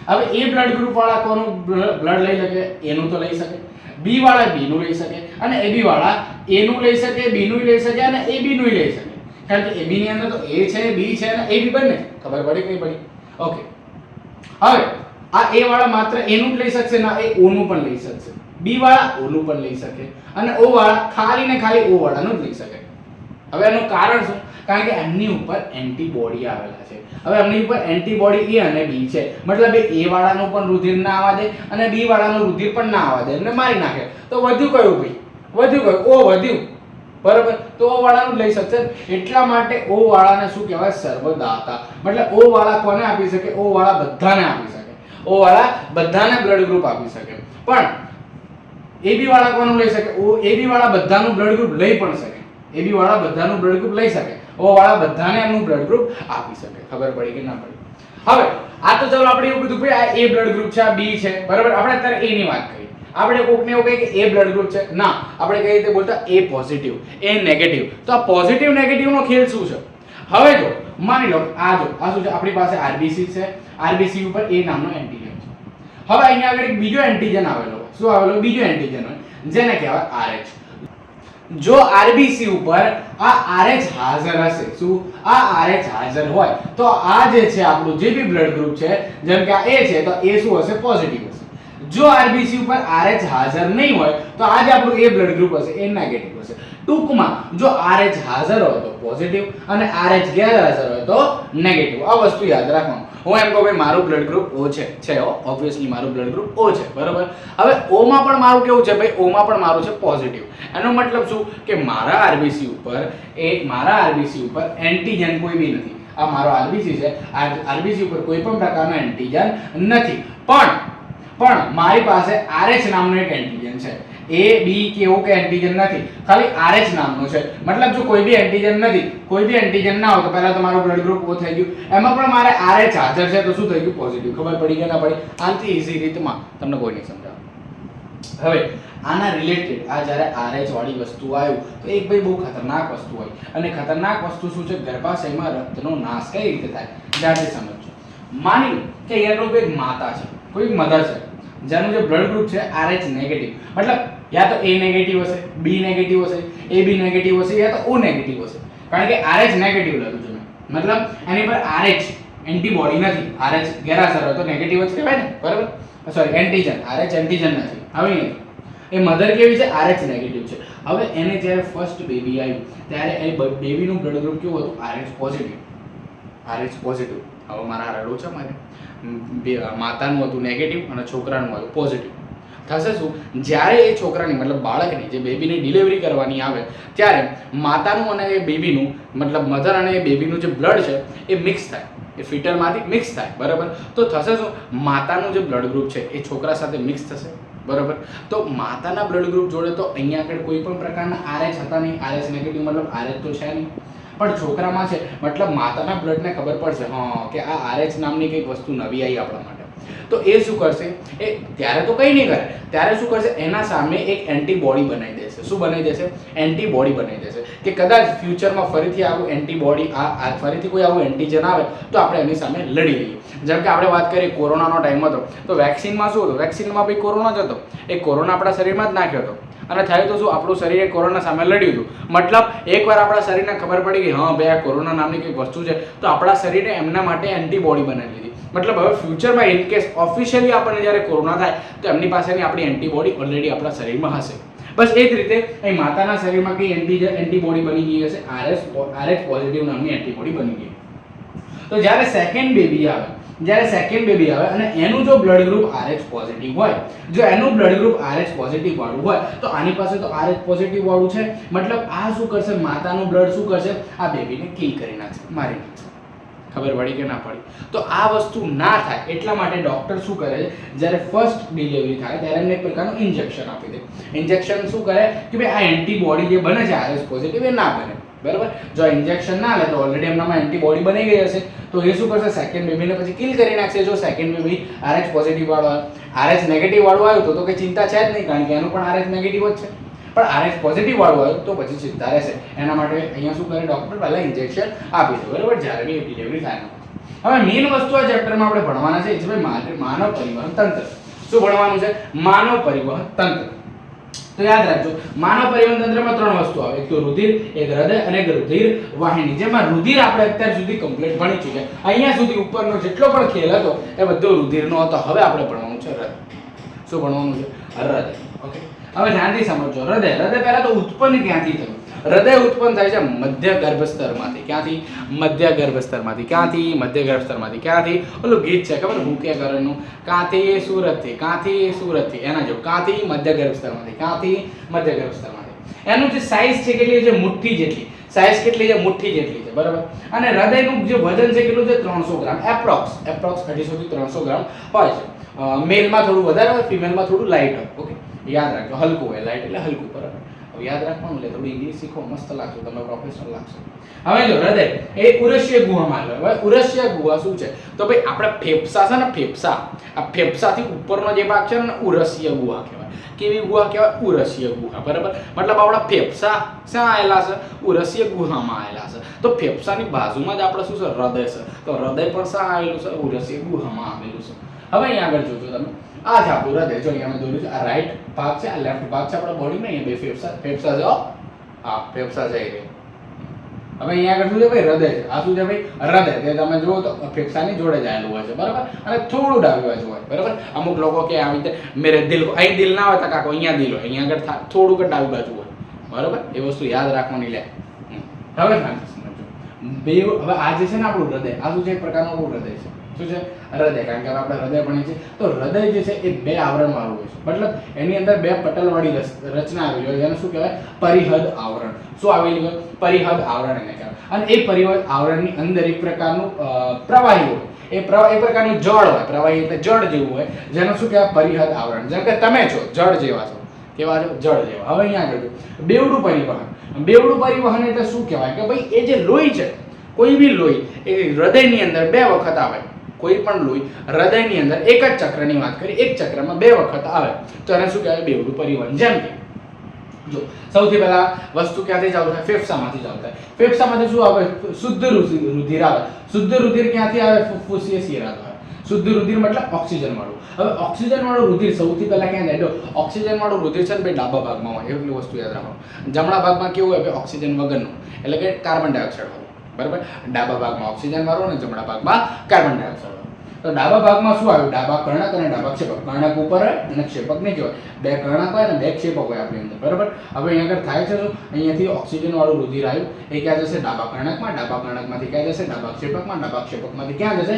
હવે A બ્લડ ગ્રુપ વાળા કોનું બ્લડ લઈ શકે? A નું તો લઈ શકે, B વાળા B નું લઈ શકે, અને AB વાળા A નું લઈ શકે, B નું લઈ શકે અને AB નું લઈ શકે, કારણ કે AB ની અંદર તો A છે, B છે અને AB બંને. ખબર પડી? કઈ પડી? ઓકે, હવે આ A વાળા માત્ર A નું જ લઈ શકશે, ના એ O નું પણ લઈ શકશે, B વાળા O નું પણ લઈ શકે, અને O વાળા ખાલી ને ખાલી O વાળાનું જ લઈ શકે. હવે એનું કારણ શું? કારણ કે એમની ઉપર એન્ટીબોડી આવેલા છે. હવે એમની ઉપર એન્ટીબોડી A અને B છે, મતલબ A વાળાનું પણ રુધિર ના આવવા દે અને B વાળાનું રુધિર પણ ના આવવા દે, એમને મારી નાખે. તો વધ્યું કયું ભાઈ? વધ્યું કયું? O વધ્યું, બરાબર, તો O વાળાનું લઈ શકશે. એટલા માટે O વાળાને શું કહેવાય? સર્વદાતા. મતલબ O વાળા કોને આપી શકે? O વાળા બધાને આપી શકે. O વાળા બધાને બ્લડ ગ્રુપ આપી શકે. પણ AB વાળા કોનું લઈ શકે? AB વાળા બધાનું બ્લડ ગ્રુપ લઈ પણ શકે. AB વાળા બધાનું બ્લડ ગ્રુપ લઈ શકે, O વાળા બધાને એમનું બ્લડ ગ્રુપ આપી શકે. ખબર પડી કે ના પડી? હવે આ તો ચાલો આપણે એવું કીધું કે આ A બ્લડ ગ્રુપ છે, આ B છે, બરાબર. આપણે અત્યારે A ની વાત કરી. આપણે કોકને એવું કહે કે A બ્લડ ગ્રુપ છે, ના, આપણે કઈ રીતે બોલતા? A positive, A negative. તો આ પોઝિટિવ નેગેટિવ નો ખેલ શું છે? હવે જો માની લો આ જો આ શું છે? આપણી પાસે RBC છે, RBC ઉપર A નામનો એન્ટીજન છે. હવે અહીંયા આગળ એક બીજો એન્ટીજન આવેલો હોય. શું આવેલો? બીજો એન્ટીજન હોય, જેને કહેવાય RH. જો RBC ઉપર આ RH હાજર હશે, શું આ RH હાજર હોય, તો આ જે છે આપણું જે બી બ્લડ ગ્રુપ છે, જેમ કે આ A છે, તો A શું હશે? પોઝિટિવ હશે. જો RBC ઉપર RH હાજર નહીં હોય તો આ જે આપણું A બ્લડ ગ્રુપ હશે એ નેગેટિવ હશે. ટૂંકમાં જો RH હાજર હોય તો પોઝિટિવ અને RH ગેરહાજર હોય તો નેગેટિવ. આ વસ્તુ યાદ રાખવાનું. હું એમ કહું ભાઈ મારું બ્લડ ગ્રુપ O છે ઓબ્વિયસલી મારું બ્લડ ગ્રુપ O છે, બરાબર. હવે O માં પણ મારું કેવું છે ભાઈ? O માં પણ મારું છે પોઝિટિવ. એનો મતલબ શું કે મારા RBC ઉપર એન્ટીજન કોઈ બી નથી. આ મારો RBC છે, RBC ઉપર કોઈ પણ પ્રકારનો એન્ટીજન નથી, પણ મારી પાસે RH નામનો એક એન્ટીજન છે. A B કે એવું કે એન્ટીજન નથી, ખાલી RH નામનો છે. મતલબ જો કોઈ બી એન્ટીજન નથી, કોઈ બી એન્ટીજન ના હોય તો પહેલા તો મારું બ્લડ ગ્રુપ O થઈ ગયું. એમાં પણ મારે RH હાજર છે તો શું થઈ ગયું? પોઝિટિવ. ખબર પડી કે ના પડી? આનાથી ઈઝી રીતમાં તમને કોઈ નહીં સમજાવે. હવે આના રિલેટેડ આ જ્યારે RH વાળી વસ્તુ આવ્યું તો એક ભાઈ બહુ ખતરનાક વસ્તુ હોય, અને ખતરનાક વસ્તુ શું છે? ગર્ભાશયમાં રક્તનો નાશ કઈ રીતે થાય? જાતે સમજો. માની લો કે અહીંયા કોઈ માતા છે, કોઈ મધર છે, જેનું જે બ્લડ ગ્રુપ છે RH નેગેટિવ, મતલબ યા તો A નેગેટિવ હશે, B નેગેટિવ હશે, AB નેગેટિવ હશે, યા તો O નેગેટિવ હશે. કારણ કે RH નેગેટિવ લખ્યું છે મેં, મતલબ એની પર RH એન્ટીબોડી નથી, RH ગેરહાજર હોય તો નેગેટિવ જ કહેવાય ને, બરાબર. સોરી, એન્ટીજન, RH એન્ટીજન નથી. હવે એ મધર કેવી છે? RH નેગેટિવ છે. હવે એને જ્યારે ફર્સ્ટ બેબી આવ્યું ત્યારે એ બેબીનું બ્લડ ગ્રુપ કેવું હતું? RH positive. RH positive. હવે મારા રડો છે મારે માતાનું હતું નેગેટિવ અને છોકરાનું હતું પોઝિટિવ. થશે શું? જ્યારે એ છોકરાની મતલબ બાળકની જે બેબીની ડિલિવરી કરવાની આવે ત્યારે માતાનું અને એ બેબીનું મતલબ મધર અને એ બેબીનું જે બ્લડ છે એ મિક્સ થાય, એ ફિટરમાંથી મિક્સ થાય, બરાબર. તો થશે શું? માતાનું જે બ્લડ ગ્રુપ છે એ છોકરા સાથે મિક્સ થશે, બરાબર. તો માતાના બ્લડ ગ્રુપ જોડે તો અહીંયા આગળ કોઈ પણ પ્રકારના RH હતા નહીં, RH નેગેટિવ મતલબ RH તો છે નહીં, પણ છોકરામાં છે, મતલબ માતાના બ્લડને ખબર પડશે હા કે આ RH નામની કંઈક વસ્તુ નવી આવી આપણા માટે. તો એ શું કરશે? એ ત્યારે તો કંઈ નહીં કરે, ત્યારે શું કરશે? એના સામે એક એન્ટીબોડી બનાવી દેશે. શું બનાવી દેશે? એન્ટીબોડી બનાવી દેશે કે કદાચ ફ્યુચરમાં ફરીથી આવું એન્ટીબોડી ફરીથી કોઈ આવું એન્ટીજન આવે તો આપણે એની સામે લડી લઈએ. જેમ કે આપણે વાત કરીએ કોરોનાનો ટાઈમ હતો તો વેક્સિનમાં શું હતું? વેક્સિનમાં ભાઈ કોરોના જ હતો, એ કોરોના આપણા શરીરમાં જ નાખ્યો હતો અને થયું તો શું? આપણું શરીરે કોરોના સામે લડ્યું હતું. મતલબ એકવાર આપણા શરીરને ખબર પડી ગઈ હા ભાઈ આ કોરોના નામની કંઈક વસ્તુ છે, તો આપણા શરીરે એમના માટે એન્ટીબોડી બનાવી લીધી. મતલબ હવે ફ્યુચરમાં ઇન કેસ ઓફિશિયલી આપણને જ્યારે કોરોના થાય તો એમની પાસેની આપણી એન્ટીબોડી ઓલરેડી આપણા શરીરમાં હશે. બસ એ જ રીતે અહીં માતાના શરીરમાં કઈ એન્ટીબોડી બની ગઈ હશે? RH પોઝિટિવ નામની એન્ટીબોડી બની ગઈ. તો જ્યારે સેકન્ડ બેબી આવે અને એનું જો બ્લડ ગ્રુપ RH પોઝિટિવ હોય, જો એનું બ્લડ ગ્રુપ RH પોઝિટિવ વાળું હોય તો આની પાસે તો RH પોઝિટિવ વાળું છે, મતલબ આ શું કરશે? માતાનું બ્લડ શું કરશે? આ બેબીને કિલ કરી નાખશે, મારી નાખશે. ખબર પડી કે ના પડી? તો આ વસ્તુ ના થાય એટલા માટે ડોક્ટર શું કરે છે? જ્યારે ફર્સ્ટ ડિલિવરી થાય ત્યારે એમને એક પ્રકારનું ઇન્જેક્શન આપી દે. ઇન્જેક્શન શું કરે કે ભાઈ આ એન્ટીબોડી જે બને છે RH પોઝિટિવ એ ના બને, બરાબર. જો ઇન્જેક્શન ના લે તો ઓલરેડી એમનામાં એન્ટીબોડી બની ગઈ હશે, તો એ શું કરશે, સેકન્ડ બેબીને પછી કિલ કરી નાખશે. જો સેકન્ડ બેબી RH પોઝિટિવ વાળો આવે, RH નેગેટિવ વાળું આવ્યું તો કંઈ ચિંતા છે જ નહીં, કારણ કે એનું પણ RH નેગેટિવ જ છે. પણ RH પોઝિટિવ વાળું આવ્યું તો પછી ચિંતા રહેશે. એના માટે અહીંયા શું કરે ડોક્ટર, પહેલા ઇન્જેક્શન આપી દે, બરાબર, જ્યારે બી ડિલિવરી થાય. હવે મેઇન વસ્તુ આ ચેપ્ટરમાં આપણે ભણવાના છે એ છે ભાઈ માનવ પરિવહન તંત્ર. શું ભણવાનું છે? માનવ પરિવહન તંત્ર. તો યાદ રાખજો, માનવ પરિવહન તંત્રમાં 3 વસ્તુ આવે, એક તો રુધિર, એક હૃદય અને એક રુધિર વાહિની. જેમાં રુધિર આપણે અત્યાર સુધી કમ્પ્લીટ ભણી ચૂક્યા. અહીંયા સુધી ઉપરનો જેટલો પણ ખેલ હતો એ બધો રુધિરનો હતો. હવે આપણે ભણવાનું છે હૃદય. શું ભણવાનું છે? હૃદય. ઓકે, હવે ધ્યાનથી સમજો. હૃદય પહેલા તો ઉત્પન્ન ક્યાંથી થયું? હૃદય ઉત્પન્ન થાય છે મધ્ય ગર્ભસ્તરમાંથી. ક્યાંથી? મધ્ય ગર્ભસ્તરમાંથી. ક્યાંથી? મધ્ય ગર્ભસ્તરમાંથી. ક્યાંથી? ઓલું ગીત છે ખબર, ભૂખ્યાકરણનું, કાંથી? સુરતથી. કાંથી? સુરતથી. એના જેવું, કાંથી? મધ્ય ગર્ભસ્તરમાંથી. ક્યાંથી? મધ્ય ગર્ભસ્તરમાંથી. એનું જે સાઇઝ છે કેટલી છે? મુઠ્ઠી જેટલી. સાઇઝ કેટલી છે? મુઠ્ઠી જેટલી છે, બરાબર. અને હૃદયનું જે વજન છે કેટલું છે? 300 ગ્રામ એપ્રોક્સ 250 થી 300 ગ્રામ હોય છે. મેલમાં થોડું વધારે હોય, ફિમેલમાં થોડું લાઇટ હોય. ઓકે, યાદ રાખજો, હલકું હોય. લાઇટ એટલે હલકું, બરાબર. હવે યાદ રાખવાનું, એટલે થોડું ઇંગ્લિશ શીખો, મસ્ત લાગશે, તમે પ્રોફેશનલ લાગશે. હવે જો હૃદય એ ઉરસ્ય ગુહામાં આવે. હવે ઉરસ્ય ગુહા શું છે? તો ભાઈ આપણે ફેફસા છે ને, ફેફસા, આ ફેફસાથી ઉપરનો જે ભાગ છે ને, ઉરસ્ય ગુહા કહેવાય. કેવી ગુહા કહેવાય? ઉરસ્ય ગુહા, બરાબર. મતલબ આપણા ફેફસા ક્યાં આવેલા છે? ઉરસ્ય ગુહામાં આવેલા છે. તો ફેફસાની બાજુમાં જ આપણે શું છે? હૃદય છે. તો હૃદય પણ શા આવેલું છે? ઉરસ્ય ગુહામાં આવેલું છે. હવે અહીંયા આગળ જોજો તમે, આ છે આપણું હૃદય. જો અહીંયા મેં દોર્યું છે, આ રાઈટ ભાગ છે, આ લેફ્ટ ભાગ છે આપણા બોડીમાં. અહીંયા બે ફેફસા છે. હા, ફેફસા છે. હવે અહીંયા આગળ શું છે ભાઈ? હૃદય છે. આ શું છે ભાઈ? હૃદય. તે તમે જુઓ તો ફેફસાની જોડે જ આવેલું હોય છે, બરાબર. અને થોડું ડાબી બાજુ હોય, બરાબર. અમુક લોકો કે આવી રીતે મેરે દિલ કો, અહીં દિલ ના હોય તો કાકો અહીંયા દિલ હોય, અહીંયા આગળ થોડુંક ડાબી બાજુ હોય, બરાબર. એ વસ્તુ યાદ રાખવાની લે. હવે હવે આ જે છે ને આપણું હૃદય, આ શું છે? એક પ્રકારનું આપણું હૃદય છે. શું છે? હૃદય. કારણ કે આપણે હૃદય ભણીએ છીએ તો હૃદય જે છે એ 2 આવરણ વાળું હોય છે. મતલબ એની અંદર 2 પટલવાળી રચના આવેલી હોય. એને શું કહેવાય? પરિહદ આવરણ. શું આવેલી હોય? પરિહદ આવરણ એને કહેવાય. અને એ પરિહદ આવરણની અંદર એક પ્રકારનું પ્રવાહી હોય. એ પ્રકારનું જળ હોય. પ્રવાહી એટલે જળ જેવું હોય, જેનું શું કહેવાય? પરિહદ આવરણ. જેમ કે તમે છો, જળ જેવા છો. કેવા છો? જળ જેવા. હવે અહીંયા આગળ બેવડું પરિવહન. બેવડું પરિવહન એટલે શું કહેવાય? કે ભાઈ એ જે લોહી છે, કોઈ બી લોહી એ હૃદયની અંદર 2 વખત આવે. કોઈ પણ લોહી હૃદયની અંદર એક જ ચક્રની વાત કરી, એક ચક્રમાં 2 વખત આવે તો એને શું કહેવાય? બેવડું પરિવહન. જેમ કે જો સૌથી પહેલા વસ્તુ ક્યાંથી ચાલુ થાય? ફેફસામાંથી ચાલુ થાય. ફેફસામાંથી શું આવે? શુદ્ધ રુધિર આવે. શુદ્ધ રુધિર ક્યાંથી આવે? ફુફ્ફુસીય શિરા દ્વારા. શુદ્ધ રુધિર મતલબ ઓક્સિજન વાળું. હવે ઓક્સિજન વાળું રુધિર સૌથી પહેલા ક્યાં જાય? ઓક્સિજન વાળું રુધિર છે ને ભાઈ ડાબા ભાગમાં હોય, એટલી વસ્તુ યાદ રાખવાનું. જમણા ભાગમાં કેવું હોય? ઓક્સિજન વગરનું, એટલે કે કાર્બન ડાયોક્સાઇડ વાળું, બરાબર. ડાબા ભાગમાં ઓક્સિજન વાળું અને જમણા ભાગમાં કાર્બન ડાયોક્સાઇડ વાળું. તો ડાબા ભાગમાં શું આવ્યું? ડાબા કર્ણક અને ડાબા ક્ષેપક. કર્ણક ઉપર હોય અને ક્ષેપક નીચે હોય. 2 કર્ણક હોય અને 2 ક્ષેપક હોય આપણી અંદર, બરાબર. હવે અહીંયા આગળ થાય છે શું? અહીંયાથી ઓક્સિજન વાળું રુધિર આવ્યું, એ ક્યાં જશે? ડાબા કર્ણકમાં. ડાબા કર્ણકમાંથી ક્યાં જશે? ડાબા ક્ષેપકમાં. ડાબા ક્ષેપકમાંથી ક્યાં જશે?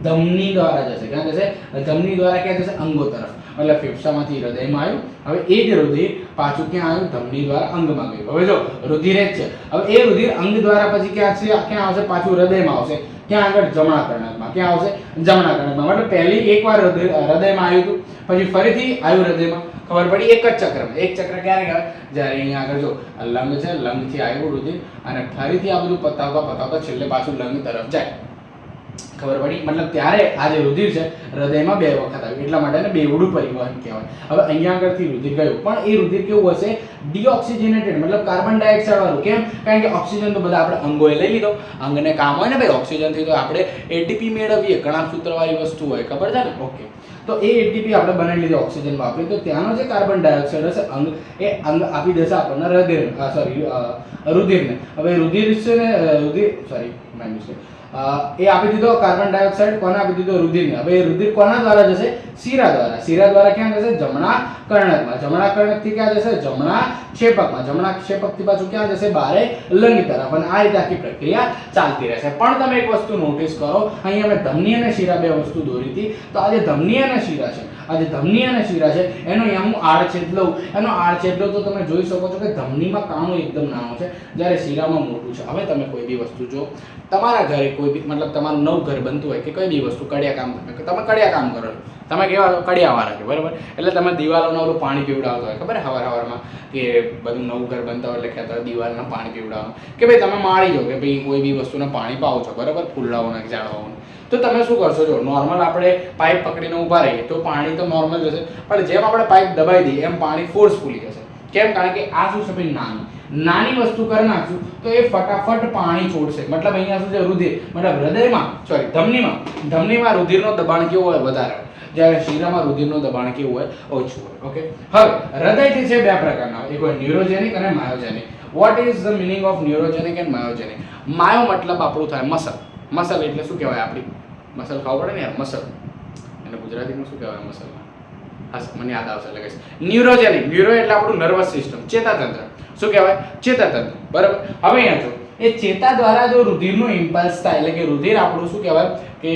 ધમની દ્વારા જશે. ક્યાં જશે? ધમની દ્વારા ક્યાં જશે? અંગો તરફ. એટલે ફેફસામાંથી હૃદયમાં આવ્યું. હવે એ જ રુધિર પાછું ક્યાં આવ્યું? ધમની દ્વારા અંગમાં ગયું. હવે જો રુધિર જ છે. હવે એ રુધિર અંગ દ્વારા પછી ક્યાં આવશે? પાછું હૃદયમાં આવશે. ક્યાં આગળ? જમણા કર્ણકમાં. ક્યાં આવશે? જમણા કર્ણકમાં. એટલે પહેલી એકવાર હૃદયમાં આવ્યું હતું, પછી ફરીથી આવ્યું હૃદયમાં. ખબર પડી? એક જ ચક્રમાં. એક ચક્ર ક્યારે કહેવાય? જ્યારે અહીંયા આગળ જો લંગ છે, લંગથી આવ્યું રુધિર અને ફરીથી આ બધું પતાવતા છેલ્લે પાછું લંગ તરફ જાય. ખબર પડી? મતલબ ત્યારે આ જે રુધિર છે હૃદયમાં 2 વખત આવ્યું, એટલા માટે એને બેવડું પરિવહન કહેવાય. હવે અહીંયા આગળથી રુધિર ગયું, પણ એ રુધિર કેવું હશે? ડીઓક્સિજનેટેડ, મતલબ કાર્બન ડાયોક્સાઇડ વાળું. કેમ? કારણ કે ઓક્સિજન તો બધા આપણે અંગોએ લઈ લીધો. અંગને કામ હોય ને ભાઈ ઓક્સિજનથી, તો આપણે એટીપી મેળવીએ. કણાભ સૂત્રવાળી વસ્તુ હોય, ખબર છે ને? ઓકે, તો એ એટીપી આપણે બનાવી લીધી ઓક્સિજન વાપરી, તો ત્યાંનો જે કાર્બન ડાયોક્સાઇડ હશે અંગ, એ અંગ આપી દેશે આપણને રુધિરને. હવે રુધિર છે ને, એ આપી દીધો કાર્બન ડાયોક્સાઇડ. કોને આપી દીધો? રુધિરને. હવે એ રુધિર કોના દ્વારા જશે? શિરા દ્વારા. શિરા દ્વારા ક્યાં જશે? જમણા કર્ણકમાં. જમણા કર્ણકથી ક્યાં જશે? જમણા ક્ષેપકમાં. જમણા ક્ષેપકથી પાછું ક્યાં જશે? બારે લંગ તરફ. અને આ રીતે આખી પ્રક્રિયા ચાલતી રહેશે. પણ તમે એક વસ્તુ નોટિસ કરો, અહીંયા મેં ધમની અને શિરા 2 વસ્તુ દોરી હતી. તો આ જે ધમની અને શિરા છે, આ જે ધમની અને શિરા છે, એનો અહીંયા હું આડછેદ લઉં. એનો આડછેદ લો તો તમે જોઈ શકો છો કે ધમનીમાં કાણું એકદમ નાનું છે, જ્યારે શિરામાં મોટું છે. હવે તમે કોઈ બી વસ્તુ જો તમારા ઘરે કોઈ બી, મતલબ તમારું નવું ઘર બનતું હોય કે કોઈ બી વસ્તુ કડિયા કામ, તમે કડિયા કામ કરો છો, તમે કેવા છો કડિયાવાળા છો બરાબર, એટલે તમે દિવાલોનું ઓલું પાણી પીવડાવતા હોય ખબર સવારમાં કે બધું નવું ઘર બનતા હોય એટલે કહેતા હોય દિવાલનું પાણી પીવડાવવાનું કે ભાઈ તમે માળી જાઓ કે ભાઈ કોઈ બી વસ્તુને પાણી પાવો છો બરાબર, ફૂલાઓને ઝાડવાઓને, તો તમે શું કરશો જો નોર્મલ આપણે પાઇપ પકડીને ઊભા રહીએ તો પાણી તો નોર્મલ જશે, પણ જેમ આપણે પાઇપ દબાવી દઈએ એમ પાણી ફોર્સફુલી જશે. કેમ? કારણ કે આ શું છે ભાઈ નાની વસ્તુ કરી નાખશું તો એ ફટાફટ પાણી છોડશે. મતલબ અહીંયા શું છે રુધિર, મતલબ હૃદયમાં સોરી ધમનીમાં રુધિરનો દબાણ કેવું હોય વધારે હોય, જ્યારે શિરામાં રુધિરનું દબાણ કેવું હોય ઓછું હોય. ઓકે, હવે હૃદય જે છે બે પ્રકારના હોય, એક હોય ન્યુરોજેનિક અને myogenic. What is the meaning of neurogenic and myogenic? Myo મતલબ આપણું થાય મસલ એટલે શું કહેવાય આપણી મસલ ખાવું પડે ને યાર, મસલ એને ગુજરાતીમાં શું કહેવાય મસલમાં? હા મને યાદ આવશે એટલે કહીશ. ન્યુરો એટલે આપણું નર્વસ સિસ્ટમ, ચેતાતંત્ર. શું કહેવાય? ચેતાતંત્ર. બરાબર. હવે અહીંયા જો એ ચેતા દ્વારા જો રુધિરનું ઇમ્પલ્સ થાય એટલે કે રુધિર આપણું શું કહેવાય કે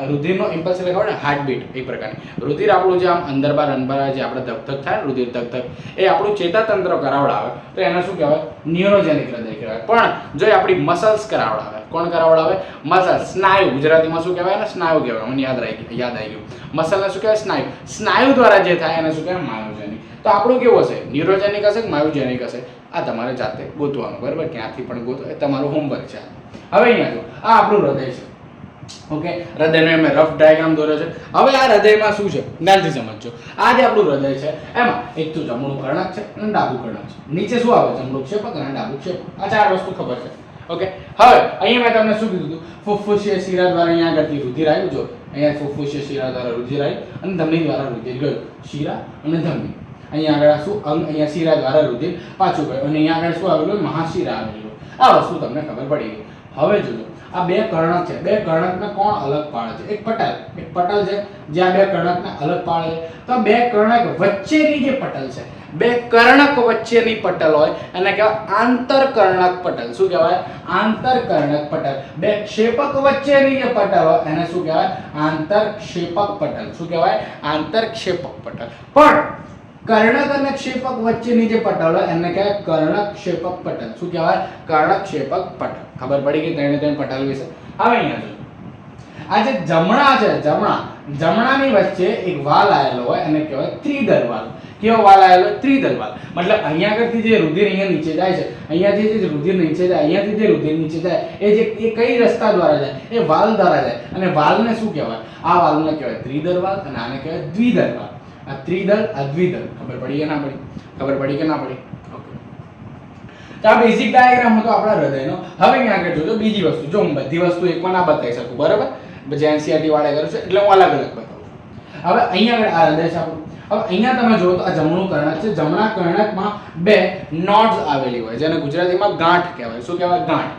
રુધિરનો ઇમ્પલ્સ એટલે ખબર ને હાર્ટબીટ એક પ્રકારની, રુધિર આપણું જે આમ અંદર બાર જે આપણે ધક થાય રુધિર ધક એ આપણું ચેતાતંત્ર કરાવડાવે તો એને શું કહેવાય? ન્યુરોજેનિક હૃદય કહેવાય. પણ જો એ આપણી મસલ્સ કરાવડાવે, કોણ કરાવડાવે? મસલ, સ્નાયુ. ગુજરાતીમાં શું કહેવાય ને? સ્નાયુ કહેવાય. મને યાદ આવી ગયું. મસલને શું કહેવાય? સ્નાયુ. સ્નાયુ દ્વારા જે થાય એને શું કહેવાય? માયોજેનિક. તો આપણું કેવું હશે? ન્યુરોજેનિક હશે કે માયોજેનિક હશે? આ તમારે જાતે ગોતવાનું બરાબર, ક્યાંથી પણ ગોતો એ તમારું હોમવર્ક છે. હવે અહીંયા જો આ આપણું હૃદય છે. ઓકે, હૃદયનો મેં રફ ડાયાગ્રામ દોર્યો છે. હવે આ હૃદયમાં શું છે ધ્યાનથી સમજજો. આ જે આપણું હૃદય છે એમાં એક તો જમણું કર્ણક છે અને ડાબું કર્ણક છે. નીચે શું આવે? જમણું ક્ષેપક અને ડાબું ક્ષેપક. આ ચાર વસ્તુ ખબર છે. ઓકે, હવે અહીંયા મેં તમને શું કીધું હતું? ફુફ્ફુસીય શિરા દ્વારા અહીંયા આગળથી રુધિર આવ્યું. જો અહીંયા ફુફ્ફુસીય શિરા દ્વારા રુધિર આવ્યું અને ધમની દ્વારા રુધિર ગયું. શિરા અને ધમની. અહીંયા આગળ શું અંગ? અહીંયા શિરા દ્વારા રુધિર પાછું ગયું અને અહીંયા આગળ શું આવેલું? મહાશિરા આવેલું. આ વસ્તુ તમને ખબર પડી ગઈ. હવે જોજો આ બે કર્ણક છે, બે કર્ણકને કોણ અલગ પાડે છે? એક પટલ છે જે આ બે કર્ણકને અલગ પાડે છે. તો બે કર્ણક વચ્ચેની જે પટલ છે, બે કર્ણક વચ્ચેની પટલ હોય એને કહેવાય આંતરકર્ણક પટલ. શું કહેવાય? આંતરકર્ણક પટલ. બે ક્ષેપક વચ્ચેની જે પટલ હોય એને શું કહેવાય? આંતરક્ષેપક પટલ. શું કહેવાય? આંતરક્ષેપક પટલ. પણ કર્ણક અને ક્ષેપક વચ્ચેની જે પટલ હોય એને કહેવાય કર્ણકક્ષેપક પટલ. શું કહેવાય? કર્ણકક્ષેપક પટલ. ખબર પડી ગઈ ત્રણે પટલ વિશે? હવે અહીંયા જો આ જે જમણા છે, જમણાની વચ્ચે એક વાલ આવેલો હોય એને કહેવાય ત્રિદલ વાલ. કેવો વાલ આવેલો? ત્રિદલ વાલ. મતલબ અહીંયા આગળથી જે રુધિર અહીંયા નીચે જાય છે, અહીંયાથી જે રુધિર નીચે જાય, અહીંયાથી જે રુધિર નીચે જાય એ કઈ રસ્તા દ્વારા જાય? એ વાલ દ્વારા જાય. અને વાલને શું કહેવાય? આ વાલને કહેવાય ત્રિદલ વાલ અને આને કહેવાય દ્વિદલ વાલ. આ ત્રિદલ આ દ્વિદલ. ખબર પડી કે ના પડી? ખબર પડી કે ના પડી? ઓકે, તો આ બેઝિક ડાયાગ્રામ હતો આપણા હૃદયનો. હવે અહીંયા આગળ જોજો બીજી વસ્તુ. જો હું બધી વસ્તુ એકમાં ના બતાવી શકું બરાબર, જે એનસીઆરટી વાળા કર્યું છે એટલે હું અલગ અલગ બતાવું. હવે અહીંયા આગળ આ હૃદય છે આપણું. હવે અહીંયા તમે જુઓ તો આ જમણું કર્ણક છે. જમણા કર્ણકમાં બે નોડ્સ આવેલી હોય જેને ગુજરાતીમાં ગાંઠ કહેવાય. શું કહેવાય? ગાંઠ.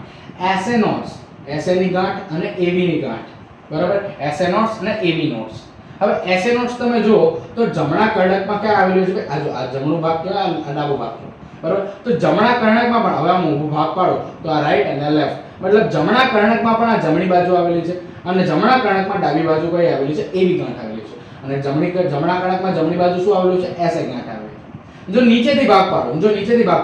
એસે નોડ્સ, એસેની ગાંઠ અને એવીની ગાંઠ. બરાબર, એસે નોડ્સ અને એવી નોડ્સ. હવે એસે નોડ્સ તમે જુઓ તો જમણા કર્ણકમાં ક્યાં આવેલું છે? આ જો આ જમણું ભાગ કહેવાય, આ ડાબો ભાગ કહેવાય. બરાબર, તો જમણા કર્ણકમાં પણ હવે આમ ઊભો ભાગ પાડો તો આ રાઈટ અને લેફ્ટ. મતલબ જમણા કર્ણકમાં પણ આ જમણી બાજુ આવેલી છે અને જમણા કર્ણકમાં ડાબી બાજુ કઈ આવેલી છે? એવી ગાંઠ આવેલી છે. અને જમણા કર્ણકમાં જમણી બાજુ શું આવેલું છે? એસે ગાંઠ આવેલી છે. જો નીચેથી ભાગ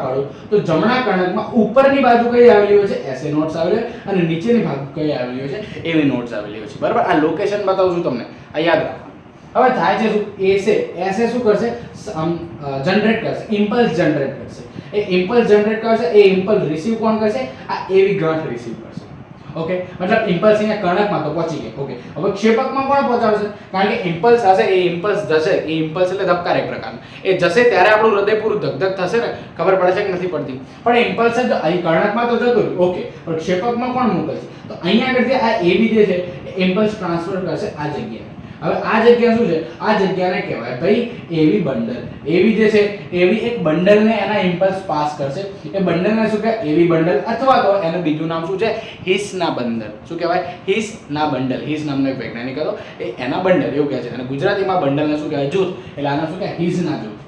પાડો તો જમણા કર્ણકમાં ઉપરની બાજુ કઈ આવેલી હોય છે? એસે નોડ્સ આવેલી અને નીચેની બાજુ કઈ આવેલી હોય છે? એવી નોડ્સ આવેલી હોય છે. બરાબર, આ લોકેશન બતાવું છું તમને, આ યાદ રાખો. હવે થાય છે શું? એસે શું કરશે? જનરેટ કરશે, ઇમ્પલ્સ જનરેટ કરશે. એ ઇમ્પલ્સ જનરેટ કરશે, એ ઇમ્પલ્સ રિસીવ કોણ કરશે? આ એવી ગાંઠ રિસીવ કરશે. ઓકે, મતલબ ઇમ્પલ્સ અહીંયા કર્ણકમાં તો પહોંચી ગઈ. ઓકે, હવે ક્ષેપકમાં કોણ પહોંચાડશે? કારણ કે ઇમ્પલ્સ હશે, એ ઇમ્પલ્સ જશે, એ ઇમ્પલ્સ એટલે ધબકાર એક પ્રકારનો. એ જશે ત્યારે આપણું હૃદય પૂરું ધક થશે ને, ખબર પડે છે કે નથી પડતી? પણ ઇમ્પલ્સ જ અહીં કર્ણકમાં તો જતું રહ્યું. ઓકે, પણ ક્ષેપકમાં કોણ મોકલશે? તો અહીંયા આગળથી આ એવી જે છે ઇમ્પલ્સ ટ્રાન્સફર કરશે આ જગ્યાએ. હવે આ જગ્યા શું છે? આ જગ્યાને કહેવાય ભાઈ એવી બંડલ. એવી જે છે એવી એક બંડલને એના ઇમ્પલ્સ પાસ કરશે. એ બંડલને શું કહેવાય? એવી બંડલ, અથવા તો એનું બીજું નામ શું છે? હિસના બંડલ. શું કહેવાય? હિસના બંડલ. હિસ નામનો એક વૈજ્ઞાનિક હતો, એ એના બંડલ એવું કહે છે. અને ગુજરાતીમાં બંડલને શું કહેવાય? જૂથ. એટલે આને શું કહેવાય? હિસના જૂથ.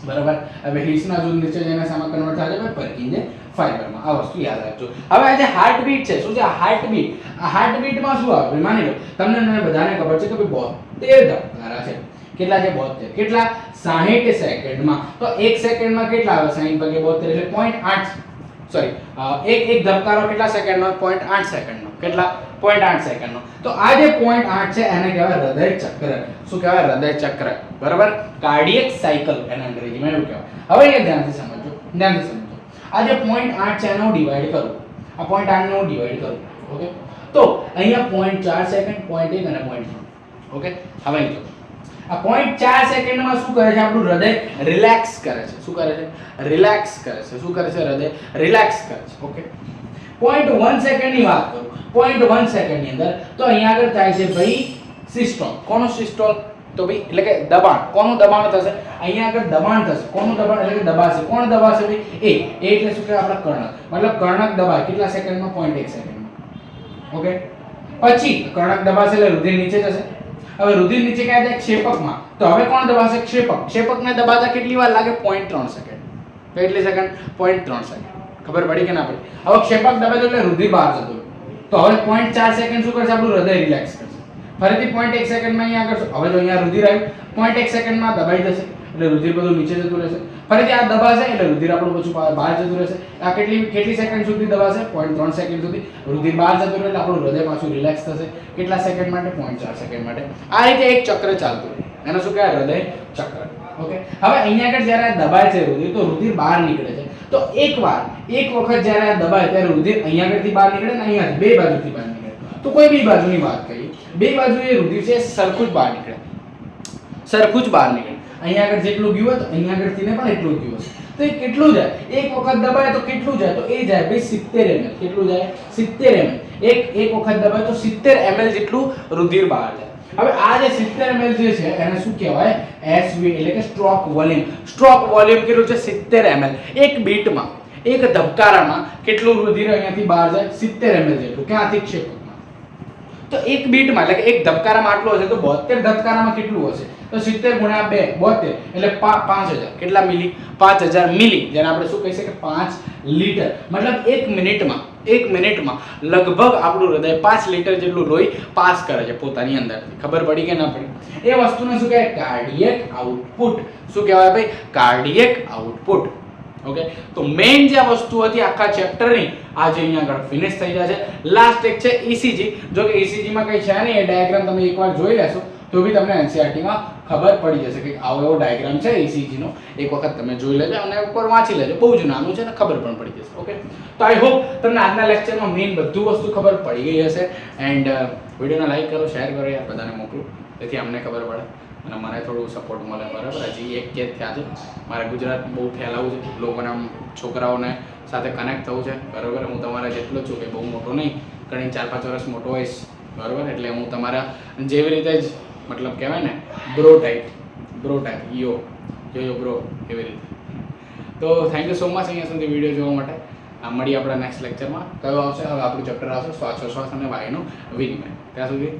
બરાબર, હવે હિસના જૂથ નીચે જઈને શામાં કન્વર્ટ થાય છે? પરકીને ફાઈબરમાં. આ વસ્તુ યાદ રાખજો. હવે આ જે હાર્ટબીટ છે, શું છે આ હાર્ટબીટ? આ હાર્ટબીટમાં શું આવે? માની લો તમને બધાને ખબર છે કે ભાઈ 72 ધબકારા છે. કેટલા છે? 72. કેટલા? 60 સેકન્ડમાં. તો 1 સેકન્ડમાં કેટલા આવે? 60 ભાગ્યા 72 એટલે 0.8 સોરી એક ધબકારો કેટલા સેકન્ડનો? 0.8 સેકન્ડનો. કેટલા 0.8 સેકન્ડનો. તો આ જે 0.8 છે એને કહેવાય હૃદય ચક્ર. શું કહેવાય? હૃદય ચક્ર. બરાબર, કાર્ડિયક સાયકલ એને અંગ્રેજીમાં એવું કહેવાય. હવે અહીંયા ધ્યાનથી સમજો. આ જે 0.8 છે એને હું ડિવાઈડ કરું, આ 0.8 ને હું ડિવાઈડ કરું. ઓકે, તો અહીંયા 0.4 સેકન્ડ, 0.1 અને 0.3. ઓકે, હવે અહીં જો આ 0.4 સેકન્ડમાં શું કરે છે? આપણું હૃદય રિલેક્સ કરે છે. શું કરે છે? રિલેક્સ કરે છે. શું કરે છે? હૃદય રિલેક્સ કરે છે. ઓકે, 0.1 સેકન્ડની વાત કરું, 0.1 સેકન્ડની અંદર તો અહીંયા આગળ થાય છે ભાઈ સિસ્ટોલ. કોનો સિસ્ટોલ? તો ભાઈ એટલે કે દબાણ. કોનું દબાણ થશે? અહીંયા આગળ દબાણ થશે. કોનું દબાણ? એટલે કે દબાશે. કોણ દબાશે ભાઈ? એ એટલે શું કહેવાય? આપણા કર્ણક. મતલબ કર્ણક દબાય કેટલા સેકન્ડમાં? 0.1 સેકન્ડમાં. ઓકે, પછી કર્ણક દબાશે એટલે રુધિર નીચે જશે. હવે રુધિર નીચે ક્યાં જાય? ક્ષેપકમાં. તો હવે કોણ દબાશે? ક્ષેપક. ક્ષેપકને દબાતા કેટલી વાર લાગે? 0.3 સેકન્ડ. કેટલી સેકન્ડ? 0.3 સેકન્ડ. ખબર પડી કે ના પડી? હવે ક્ષેપક દબાય એટલે રુધિર બહાર જતું. તો હવે 0.4 સેકન્ડ શું કરશે? આપણું હૃદય રિલેક્સ કરશે. ફરીથી 0.1 સેકન્ડમાં અહીંયા આગળ હવે જો અહીંયા રુધિર આવ્યું, 0.1 સેકન્ડમાં દબાઈ જશે એટલે રુધિર બધું નીચે જતું રહેશે. ફરીથી આ દબાશે એટલે રુધિર આપણું પાછું બહાર જતું રહેશે. આ કેટલી સેકન્ડ સુધી દબાશે? 0.3 સેકન્ડ સુધી રુધિર બહાર જતું રહે એટલે આપણું હૃદય પાછું રિલેક્સ થશે. કેટલા સેકન્ડ માટે? 0.4 સેકન્ડ માટે. આ રીતે એક ચક્ર ચાલતું રહે. એને શું કહેવાય? હૃદય ચક્ર. ઓકે, હવે અહીંયા આગળ જ્યારે દબાય છે રુધિર, તો રુધિર બહાર નીકળે છે. તો એક વખત જ્યારે આ દબાય ત્યારે રુધિર અહીંયા આગળથી બહાર નીકળે ને અહીંયાથી બે બાજુથી બહાર નીકળે. તો કોઈ બી બાજુની વાત કરીએ, બે બાજુએ રુધિર છે સરખું જ બહાર નીકળે. અહીંયા આગળ જેટલું ગયું હોય તો અહીંયા આગળથી ને પણ એટલું ગયું હશે. તો એ કેટલું જાય? એક વખત દબાય તો કેટલું જાય? તો એ જાય ભાઈ 70 ml. કેટલું જાય? 70 ml. એક વખત દબાય તો 70 ml જેટલું રુધિર બહાર જાય. હવે આ જે 70 ml જે છે એને શું કહેવાય? SV એટલે કે સ્ટ્રોક વોલ્યુમ. સ્ટ્રોક વોલ્યુમ કેટલું છે? 70 ml. એક બીટમાં, એક ધબકારામાં કેટલું રુધિર અહીંયાથી બહાર જાય? 70 ml જેટલું. ક્યાંથી? ક્ષેપકમાં. તો એક બીટમાં એટલે કે એક ધબકારામાં આટલું હશે તો 72 ધબકારામાં કેટલું હશે? તો 70 ગુણ્યા 2 72 એટલે 5000. કેટલા મિલી? 5000 મિલી. જેને આપણે શું કહી શકીએ? 5 લીટર. મતલબ એક મિનિટમાં લગભગ આપણું હૃદય 5 લીટર જેટલું લોહી પાસ કરે છે પોતાની અંદરથી. ખબર પડી કે ના પડી? એ વસ્તુને શું કહેવાય? Cardiac output. શું કહેવાય ભાઈ? Cardiac output. ઓકે, તો મેઇન જે વસ્તુ હતી આખા ચેપ્ટરની આજે અહીંયા આગળ ફિનિશ થઈ જાય છે. લાસ્ટ એક છે ECG. જો કે ECG માં કઈ છે નહીં, એ ડાયાગ્રામ તમે એકવાર જોઈ લેશો તો બી તમને NCERT માં ખબર પડી જશે કે આવો એવો ડાયાગ્રામ છે ECG નો. એક વખત તમે જોઈ લેજો અને ઉપર વાંચી લેજો. બહુ જ નાનું છે ને ખબર પણ પડી જશે. ઓકે, તો આઈ હોપ તમને આજના લેક્ચરમાં મેઇન બધું વસ્તુ ખબર પડી ગઈ હશે. એન્ડ વિડીયોને લાઈક કરો, શેર કરો, યાર બધાને મોકલો, જેથી અમને ખબર પડે અને મને થોડું સપોર્ટ મળે. બરાબર, હજી એક કેસ થયા છે. મારે ગુજરાત બહુ ફેલાવવું છે, લોકોને આમ છોકરાઓને સાથે કનેક્ટ થવું છે. બરાબર, હું તમારા જેટલો છું કે બહુ મોટો નહીં, ઘણી 4-5 વર્ષ મોટો હોઈશ. બરાબર, એટલે હું તમારા જેવી રીતે જ મતલબ કહેવાય ને બ્રો ટાઈપ યો બ્રો એવી રીતે. તો થેન્ક યુ સો મચ અહીંયા સુધી વિડીયો જોવા માટે. મળીએ આપણા નેક્સ્ટ લેક્ચરમાં. કયો આવશે? હવે આપણું ચેપ્ટર આવશે શ્વાસોશ્વાસ અને વાયુનો વિનિમય. ત્યાં સુધી